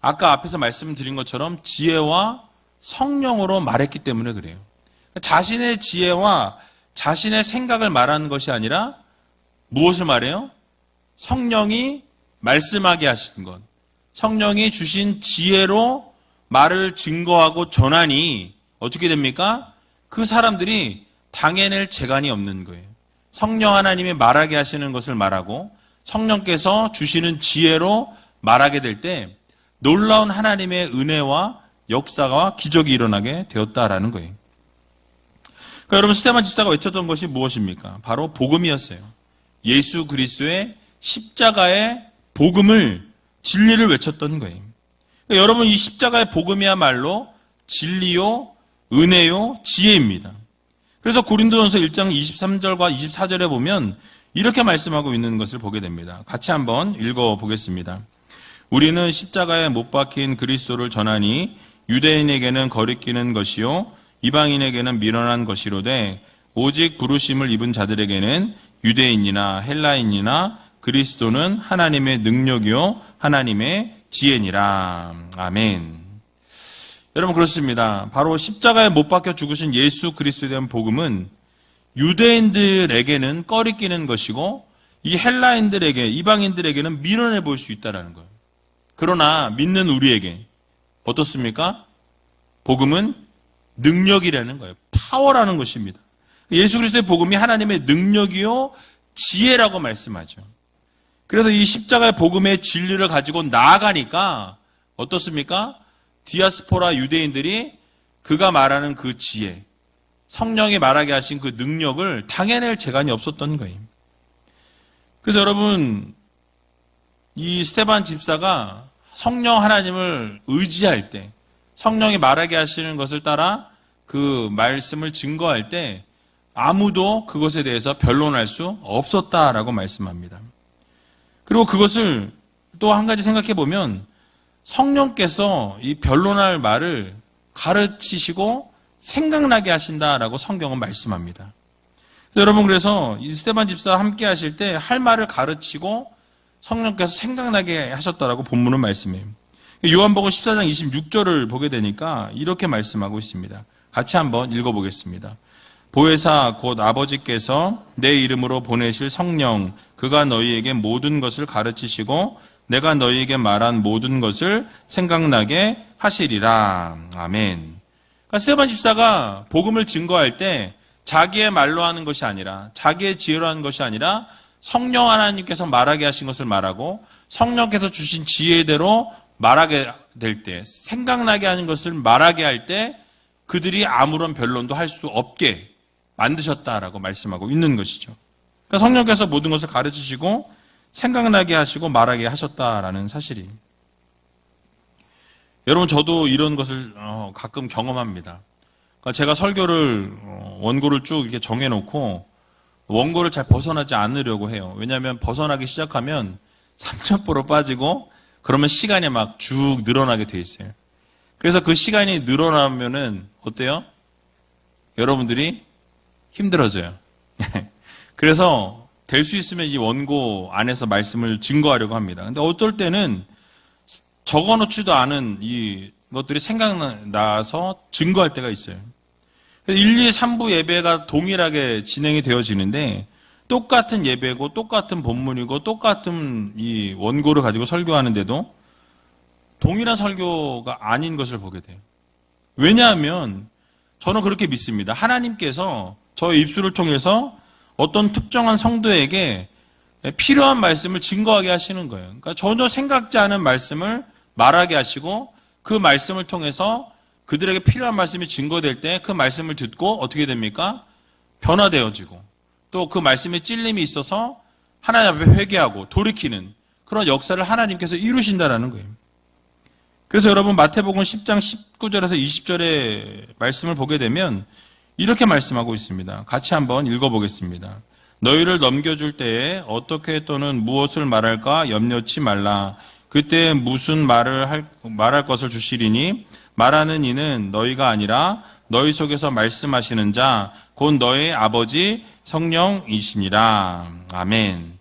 아까 앞에서 말씀드린 것처럼 지혜와 성령으로 말했기 때문에 그래요. 자신의 지혜와 자신의 생각을 말하는 것이 아니라 무엇을 말해요? 성령이 말씀하게 하시는 것. 성령이 주신 지혜로 말을 증거하고 전하니 어떻게 됩니까? 그 사람들이 당해낼 재간이 없는 거예요. 성령 하나님이 말하게 하시는 것을 말하고 성령께서 주시는 지혜로 말하게 될 때 놀라운 하나님의 은혜와 역사와 기적이 일어나게 되었다라는 거예요. 그러니까 여러분, 스데반 집사가 외쳤던 것이 무엇입니까? 바로 복음이었어요. 예수 그리스도의 십자가의 복음을, 진리를 외쳤던 거예요. 그러니까 여러분, 이 십자가의 복음이야말로 진리요, 은혜요, 지혜입니다. 그래서 고린도전서 1장 23절과 24절에 보면 이렇게 말씀하고 있는 것을 보게 됩니다. 같이 한번 읽어보겠습니다. 우리는 십자가에 못 박힌 그리스도를 전하니 유대인에게는 거리끼는 것이요 이방인에게는 미련한 것이로되 오직 부르심을 입은 자들에게는 유대인이나 헬라인이나 그리스도는 하나님의 능력이요 하나님의 지혜니라. 아멘. 여러분, 그렇습니다. 바로 십자가에 못 박혀 죽으신 예수 그리스도에 대한 복음은 유대인들에게는 꺼리끼는 것이고 이 헬라인들에게, 이방인들에게는 미련해 보일 수 있다는 거예요. 그러나 믿는 우리에게 어떻습니까? 복음은 능력이라는 거예요. 파워라는 것입니다. 예수 그리스도의 복음이 하나님의 능력이요 지혜라고 말씀하죠. 그래서 이 십자가의 복음의 진리를 가지고 나아가니까 어떻습니까? 디아스포라 유대인들이 그가 말하는 그 지혜, 성령이 말하게 하신 그 능력을 당해낼 재간이 없었던 거예요. 그래서 여러분, 이 스데반 집사가 성령 하나님을 의지할 때, 성령이 말하게 하시는 것을 따라 그 말씀을 증거할 때 아무도 그것에 대해서 변론할 수 없었다라고 말씀합니다. 그리고 그것을 또 한 가지 생각해 보면 성령께서 이 변론할 말을 가르치시고 생각나게 하신다라고 성경은 말씀합니다. 여러분, 그래서 이 스데반 집사와 함께 하실 때 할 말을 가르치고 성령께서 생각나게 하셨다라고 본문은 말씀해요. 요한복음 14장 26절을 보게 되니까 이렇게 말씀하고 있습니다. 같이 한번 읽어보겠습니다. 보혜사 곧 아버지께서 내 이름으로 보내실 성령, 그가 너희에게 모든 것을 가르치시고 내가 너희에게 말한 모든 것을 생각나게 하시리라. 아멘. 그러니까 스데반 집사가 복음을 증거할 때 자기의 말로 하는 것이 아니라, 자기의 지혜로 하는 것이 아니라 성령 하나님께서 말하게 하신 것을 말하고 성령께서 주신 지혜대로 말하게 될 때, 생각나게 하는 것을 말하게 할 때 그들이 아무런 변론도 할 수 없게 만드셨다라고 말씀하고 있는 것이죠. 그러니까 성령께서 모든 것을 가르치시고 생각나게 하시고 말하게 하셨다라는 사실이. 여러분, 저도 이런 것을 가끔 경험합니다. 그러니까 제가 설교를 원고를 쭉 이렇게 정해놓고 원고를 잘 벗어나지 않으려고 해요. 왜냐하면 벗어나기 시작하면 3,000%로 빠지고 그러면 시간이 막 쭉 늘어나게 돼 있어요. 그래서 그 시간이 늘어나면은 어때요? 여러분들이 힘들어져요. 그래서 될 수 있으면 이 원고 안에서 말씀을 증거하려고 합니다. 근데 어떨 때는 적어놓지도 않은 이 것들이 생각나서 증거할 때가 있어요. 1, 2, 3부 예배가 동일하게 진행이 되어지는데 똑같은 예배고 똑같은 본문이고 똑같은 이 원고를 가지고 설교하는데도 동일한 설교가 아닌 것을 보게 돼요. 왜냐하면 저는 그렇게 믿습니다. 하나님께서 저의 입술을 통해서 어떤 특정한 성도에게 필요한 말씀을 증거하게 하시는 거예요. 그러니까 전혀 생각지 않은 말씀을 말하게 하시고 그 말씀을 통해서 그들에게 필요한 말씀이 증거될 때 그 말씀을 듣고 어떻게 됩니까? 변화되어지고 또 그 말씀에 찔림이 있어서 하나님 앞에 회개하고 돌이키는 그런 역사를 하나님께서 이루신다라는 거예요. 그래서 여러분 마태복음 10장 19절에서 20절의 말씀을 보게 되면 이렇게 말씀하고 있습니다. 같이 한번 읽어보겠습니다. 너희를 넘겨줄 때에 어떻게 또는 무엇을 말할까 염려치 말라. 그때 무슨 말할 것을 주시리니 말하는 이는 너희가 아니라 너희 속에서 말씀하시는 자 곧 너희 아버지 성령이시니라. 아멘.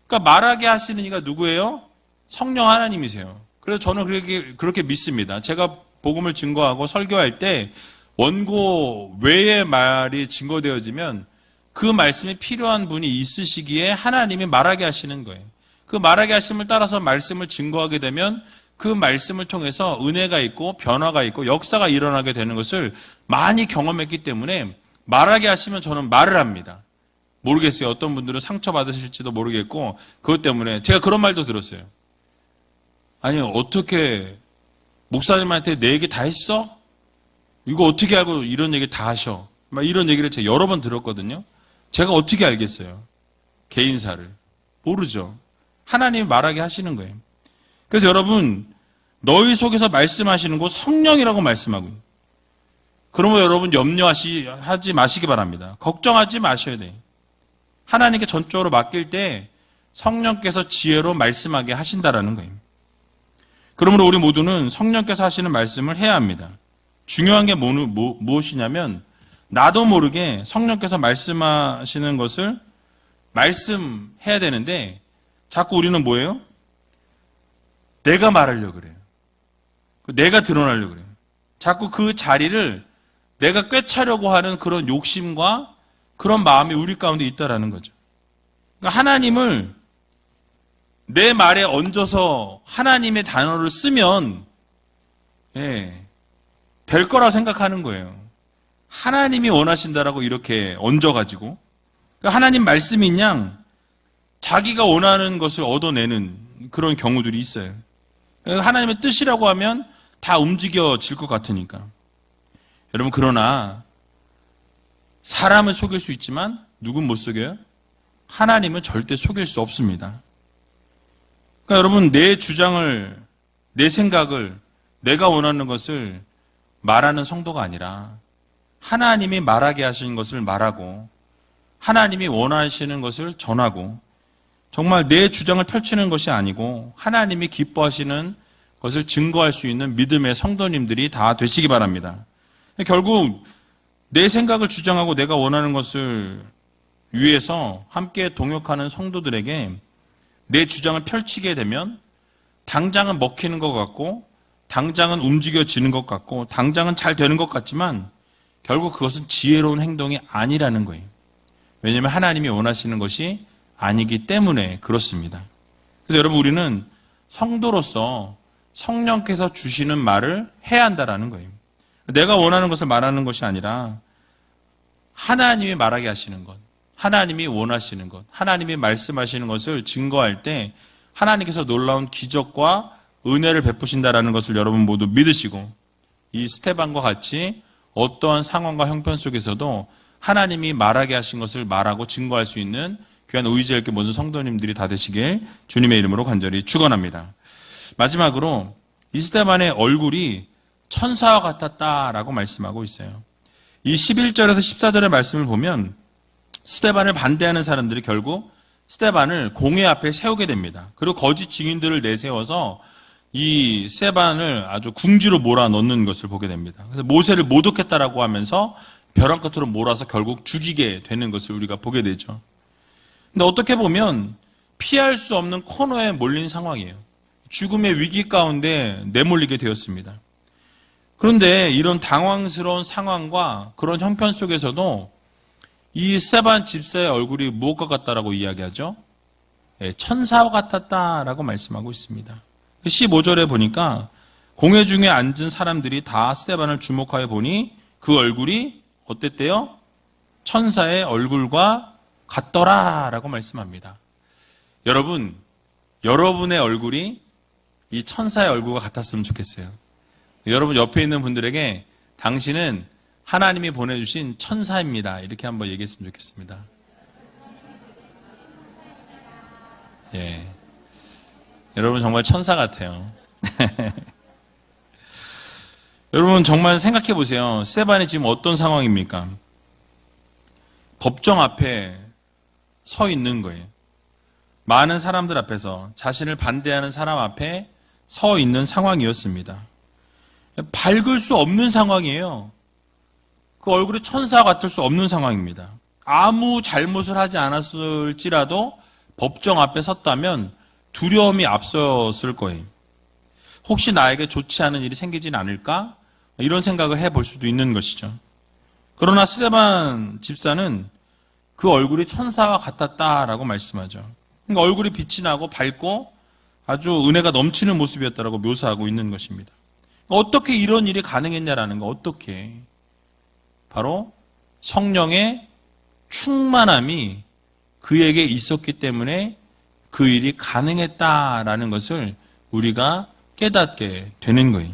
그러니까 말하게 하시는 이가 누구예요? 성령 하나님이세요. 그래서 저는 그렇게 믿습니다. 제가 복음을 증거하고 설교할 때 원고 외의 말이 증거되어지면 그 말씀이 필요한 분이 있으시기에 하나님이 말하게 하시는 거예요. 그 말하게 하심을 따라서 말씀을 증거하게 되면 그 말씀을 통해서 은혜가 있고 변화가 있고 역사가 일어나게 되는 것을 많이 경험했기 때문에 말하게 하시면 저는 말을 합니다. 모르겠어요. 어떤 분들은 상처받으실지도 모르겠고 그것 때문에 제가 그런 말도 들었어요. 아니 어떻게 목사님한테 내 얘기 다 했어? 이거 어떻게 알고 이런 얘기 다 하셔? 막 이런 얘기를 제가 여러 번 들었거든요. 제가 어떻게 알겠어요? 개인사를. 모르죠. 하나님이 말하게 하시는 거예요. 그래서 여러분 너희 속에서 말씀하시는 거 성령이라고 말씀하고 있어요. 그러면 여러분 염려하지 마시기 바랍니다. 걱정하지 마셔야 돼요. 하나님께 전적으로 맡길 때 성령께서 지혜로 말씀하게 하신다라는 거예요. 그러므로 우리 모두는 성령께서 하시는 말씀을 해야 합니다. 중요한 게 무엇이냐면 나도 모르게 성령께서 말씀하시는 것을 말씀해야 되는데 자꾸 우리는 뭐예요? 내가 말하려고 그래요. 내가 드러나려고 그래요. 자꾸 그 자리를 내가 꿰차려고 하는 그런 욕심과 그런 마음이 우리 가운데 있다라는 거죠. 그러니까 하나님을 내 말에 얹어서 하나님의 단어를 쓰면 될 거라고 생각하는 거예요. 하나님이 원하신다라고 이렇게 얹어가지고 그러니까 하나님 말씀인 양 자기가 원하는 것을 얻어내는 그런 경우들이 있어요. 하나님의 뜻이라고 하면 다 움직여질 것 같으니까. 여러분 그러나 사람을 속일 수 있지만 누군 못 속여요? 하나님은 절대 속일 수 없습니다. 그러니까 여러분 내 주장을 내 생각을 내가 원하는 것을 말하는 성도가 아니라 하나님이 말하게 하신 것을 말하고 하나님이 원하시는 것을 전하고 정말 내 주장을 펼치는 것이 아니고 하나님이 기뻐하시는 것을 증거할 수 있는 믿음의 성도님들이 다 되시기 바랍니다. 결국 내 생각을 주장하고 내가 원하는 것을 위해서 함께 동역하는 성도들에게 내 주장을 펼치게 되면 당장은 먹히는 것 같고 당장은 움직여지는 것 같고 당장은 잘 되는 것 같지만 결국 그것은 지혜로운 행동이 아니라는 거예요. 왜냐하면 하나님이 원하시는 것이 아니기 때문에 그렇습니다. 그래서 여러분 우리는 성도로서 성령께서 주시는 말을 해야 한다라는 거예요. 내가 원하는 것을 말하는 것이 아니라 하나님이 말하게 하시는 것, 하나님이 원하시는 것, 하나님이 말씀하시는 것을 증거할 때 하나님께서 놀라운 기적과 은혜를 베푸신다라는 것을 여러분 모두 믿으시고 이 스테반과 같이 어떠한 상황과 형편 속에서도 하나님이 말하게 하신 것을 말하고 증거할 수 있는 귀한 의지할 게 모든 성도님들이 다 되시길 주님의 이름으로 간절히 축원합니다. 마지막으로 이 스테반의 얼굴이 천사와 같았다라고 말씀하고 있어요. 이 11절에서 14절의 말씀을 보면 스테반을 반대하는 사람들이 결국 스테반을 공회 앞에 세우게 됩니다. 그리고 거짓 증인들을 내세워서 이 스테반을 아주 궁지로 몰아넣는 것을 보게 됩니다. 그래서 모세를 모독했다라고 하면서 벼랑 끝으로 몰아서 결국 죽이게 되는 것을 우리가 보게 되죠. 근데 어떻게 보면 피할 수 없는 코너에 몰린 상황이에요. 죽음의 위기 가운데 내몰리게 되었습니다. 그런데 이런 당황스러운 상황과 그런 형편 속에서도 이 스테반 집사의 얼굴이 무엇과 같다라고 이야기하죠? 천사와 같았다라고 말씀하고 있습니다. 15절에 보니까 공회 중에 앉은 사람들이 다 스테반을 주목하여 보니 그 얼굴이 어땠대요? 천사의 얼굴과 같더라라고 말씀합니다. 여러분, 여러분의 얼굴이 이 천사의 얼굴과 같았으면 좋겠어요. 여러분 옆에 있는 분들에게 당신은 하나님이 보내주신 천사입니다. 이렇게 한번 얘기했으면 좋겠습니다. 예. 여러분 정말 천사 같아요. 여러분 정말 생각해 보세요. 스데반이 지금 어떤 상황입니까? 법정 앞에 서 있는 거예요. 많은 사람들 앞에서 자신을 반대하는 사람 앞에 서 있는 상황이었습니다. 밝을 수 없는 상황이에요. 그 얼굴이 천사 같을 수 없는 상황입니다. 아무 잘못을 하지 않았을지라도 법정 앞에 섰다면 두려움이 앞섰을 거예요. 혹시 나에게 좋지 않은 일이 생기진 않을까? 이런 생각을 해볼 수도 있는 것이죠. 그러나 스데반 집사는 그 얼굴이 천사와 같았다라고 말씀하죠. 그러니까 얼굴이 빛이 나고 밝고 아주 은혜가 넘치는 모습이었다라고 묘사하고 있는 것입니다. 어떻게 이런 일이 가능했냐라는 거, 어떻게. 바로 성령의 충만함이 그에게 있었기 때문에 그 일이 가능했다라는 것을 우리가 깨닫게 되는 거예요.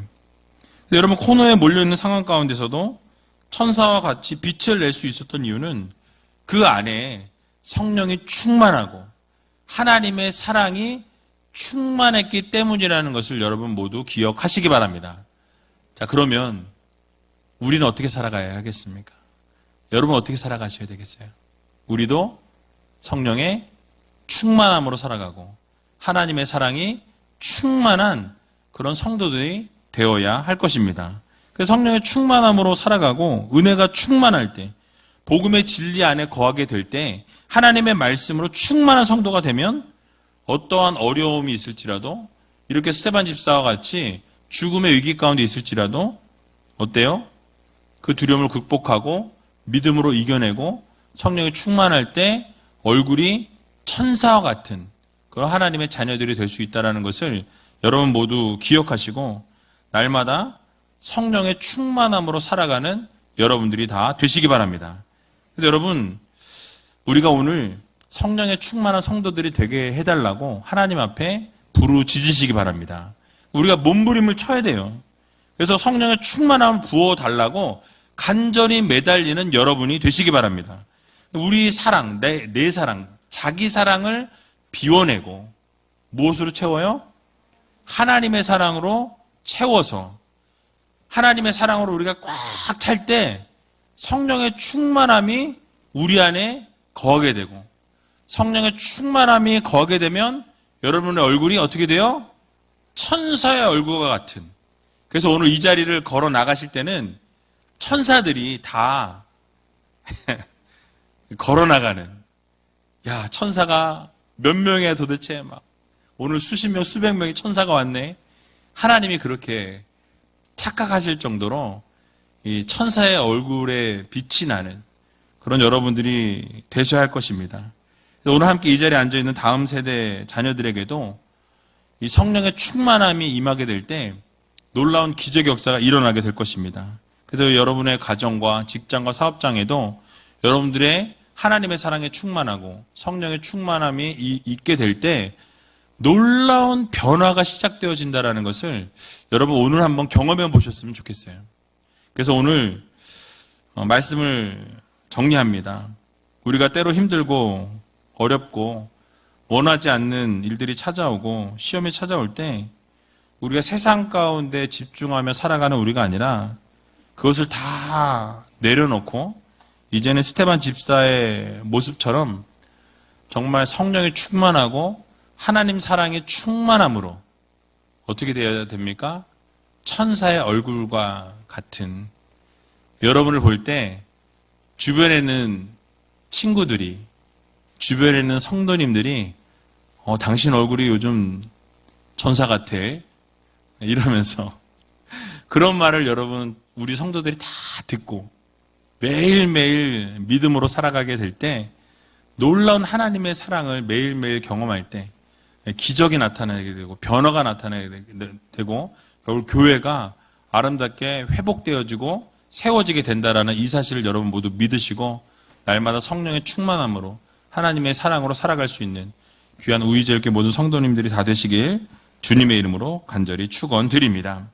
여러분, 코너에 몰려있는 상황 가운데서도 천사와 같이 빛을 낼 수 있었던 이유는 그 안에 성령이 충만하고 하나님의 사랑이 충만했기 때문이라는 것을 여러분 모두 기억하시기 바랍니다. 자, 그러면 우리는 어떻게 살아가야 하겠습니까? 여러분 어떻게 살아가셔야 되겠어요? 우리도 성령의 충만함으로 살아가고 하나님의 사랑이 충만한 그런 성도들이 되어야 할 것입니다. 그래서 성령의 충만함으로 살아가고 은혜가 충만할 때, 복음의 진리 안에 거하게 될 때, 하나님의 말씀으로 충만한 성도가 되면 어떠한 어려움이 있을지라도, 이렇게 스데반 집사와 같이 죽음의 위기 가운데 있을지라도 어때요? 그 두려움을 극복하고 믿음으로 이겨내고 성령이 충만할 때 얼굴이 천사와 같은 그런 하나님의 자녀들이 될 수 있다는 것을 여러분 모두 기억하시고 날마다 성령의 충만함으로 살아가는 여러분들이 다 되시기 바랍니다. 그래서 여러분, 우리가 오늘 성령의 충만한 성도들이 되게 해달라고 하나님 앞에 부르짖으시기 바랍니다. 우리가 몸부림을 쳐야 돼요. 그래서 성령의 충만함을 부어달라고 간절히 매달리는 여러분이 되시기 바랍니다. 우리 사랑, 내 사랑, 자기 사랑을 비워내고 무엇으로 채워요? 하나님의 사랑으로 채워서 하나님의 사랑으로 우리가 꽉 찰 때 성령의 충만함이 우리 안에 거하게 되고 성령의 충만함이 거하게 되면 여러분의 얼굴이 어떻게 돼요? 천사의 얼굴과 같은. 그래서 오늘 이 자리를 걸어 나가실 때는 천사들이 다 걸어 나가는, 야, 천사가 몇 명이야 도대체, 막 오늘 수십 명, 수백 명의 천사가 왔네. 하나님이 그렇게 착각하실 정도로 이 천사의 얼굴에 빛이 나는 그런 여러분들이 되셔야 할 것입니다. 오늘 함께 이 자리에 앉아있는 다음 세대 자녀들에게도 이 성령의 충만함이 임하게 될 때 놀라운 기적의 역사가 일어나게 될 것입니다. 그래서 여러분의 가정과 직장과 사업장에도 여러분들의 하나님의 사랑에 충만하고 성령의 충만함이 있게 될 때 놀라운 변화가 시작되어진다는 것을 여러분 오늘 한번 경험해 보셨으면 좋겠어요. 그래서 오늘 말씀을 정리합니다. 우리가 때로 힘들고 어렵고 원하지 않는 일들이 찾아오고 시험이 찾아올 때 우리가 세상 가운데 집중하며 살아가는 우리가 아니라 그것을 다 내려놓고 이제는 스데반 집사의 모습처럼 정말 성령이 충만하고 하나님 사랑이 충만함으로 어떻게 되어야 됩니까? 천사의 얼굴과 같은, 여러분을 볼 때 주변에 있는 친구들이, 주변에 있는 성도님들이 당신 얼굴이 요즘 천사 같아 이러면서 그런 말을 여러분 우리 성도들이 다 듣고 매일매일 믿음으로 살아가게 될 때 놀라운 하나님의 사랑을 매일매일 경험할 때 기적이 나타나게 되고 변화가 나타나게 되고 결국 교회가 아름답게 회복되어지고 세워지게 된다라는 이 사실을 여러분 모두 믿으시고 날마다 성령의 충만함으로 하나님의 사랑으로 살아갈 수 있는 귀한 우이절께 모든 성도님들이 다 되시길 주님의 이름으로 간절히 축원드립니다.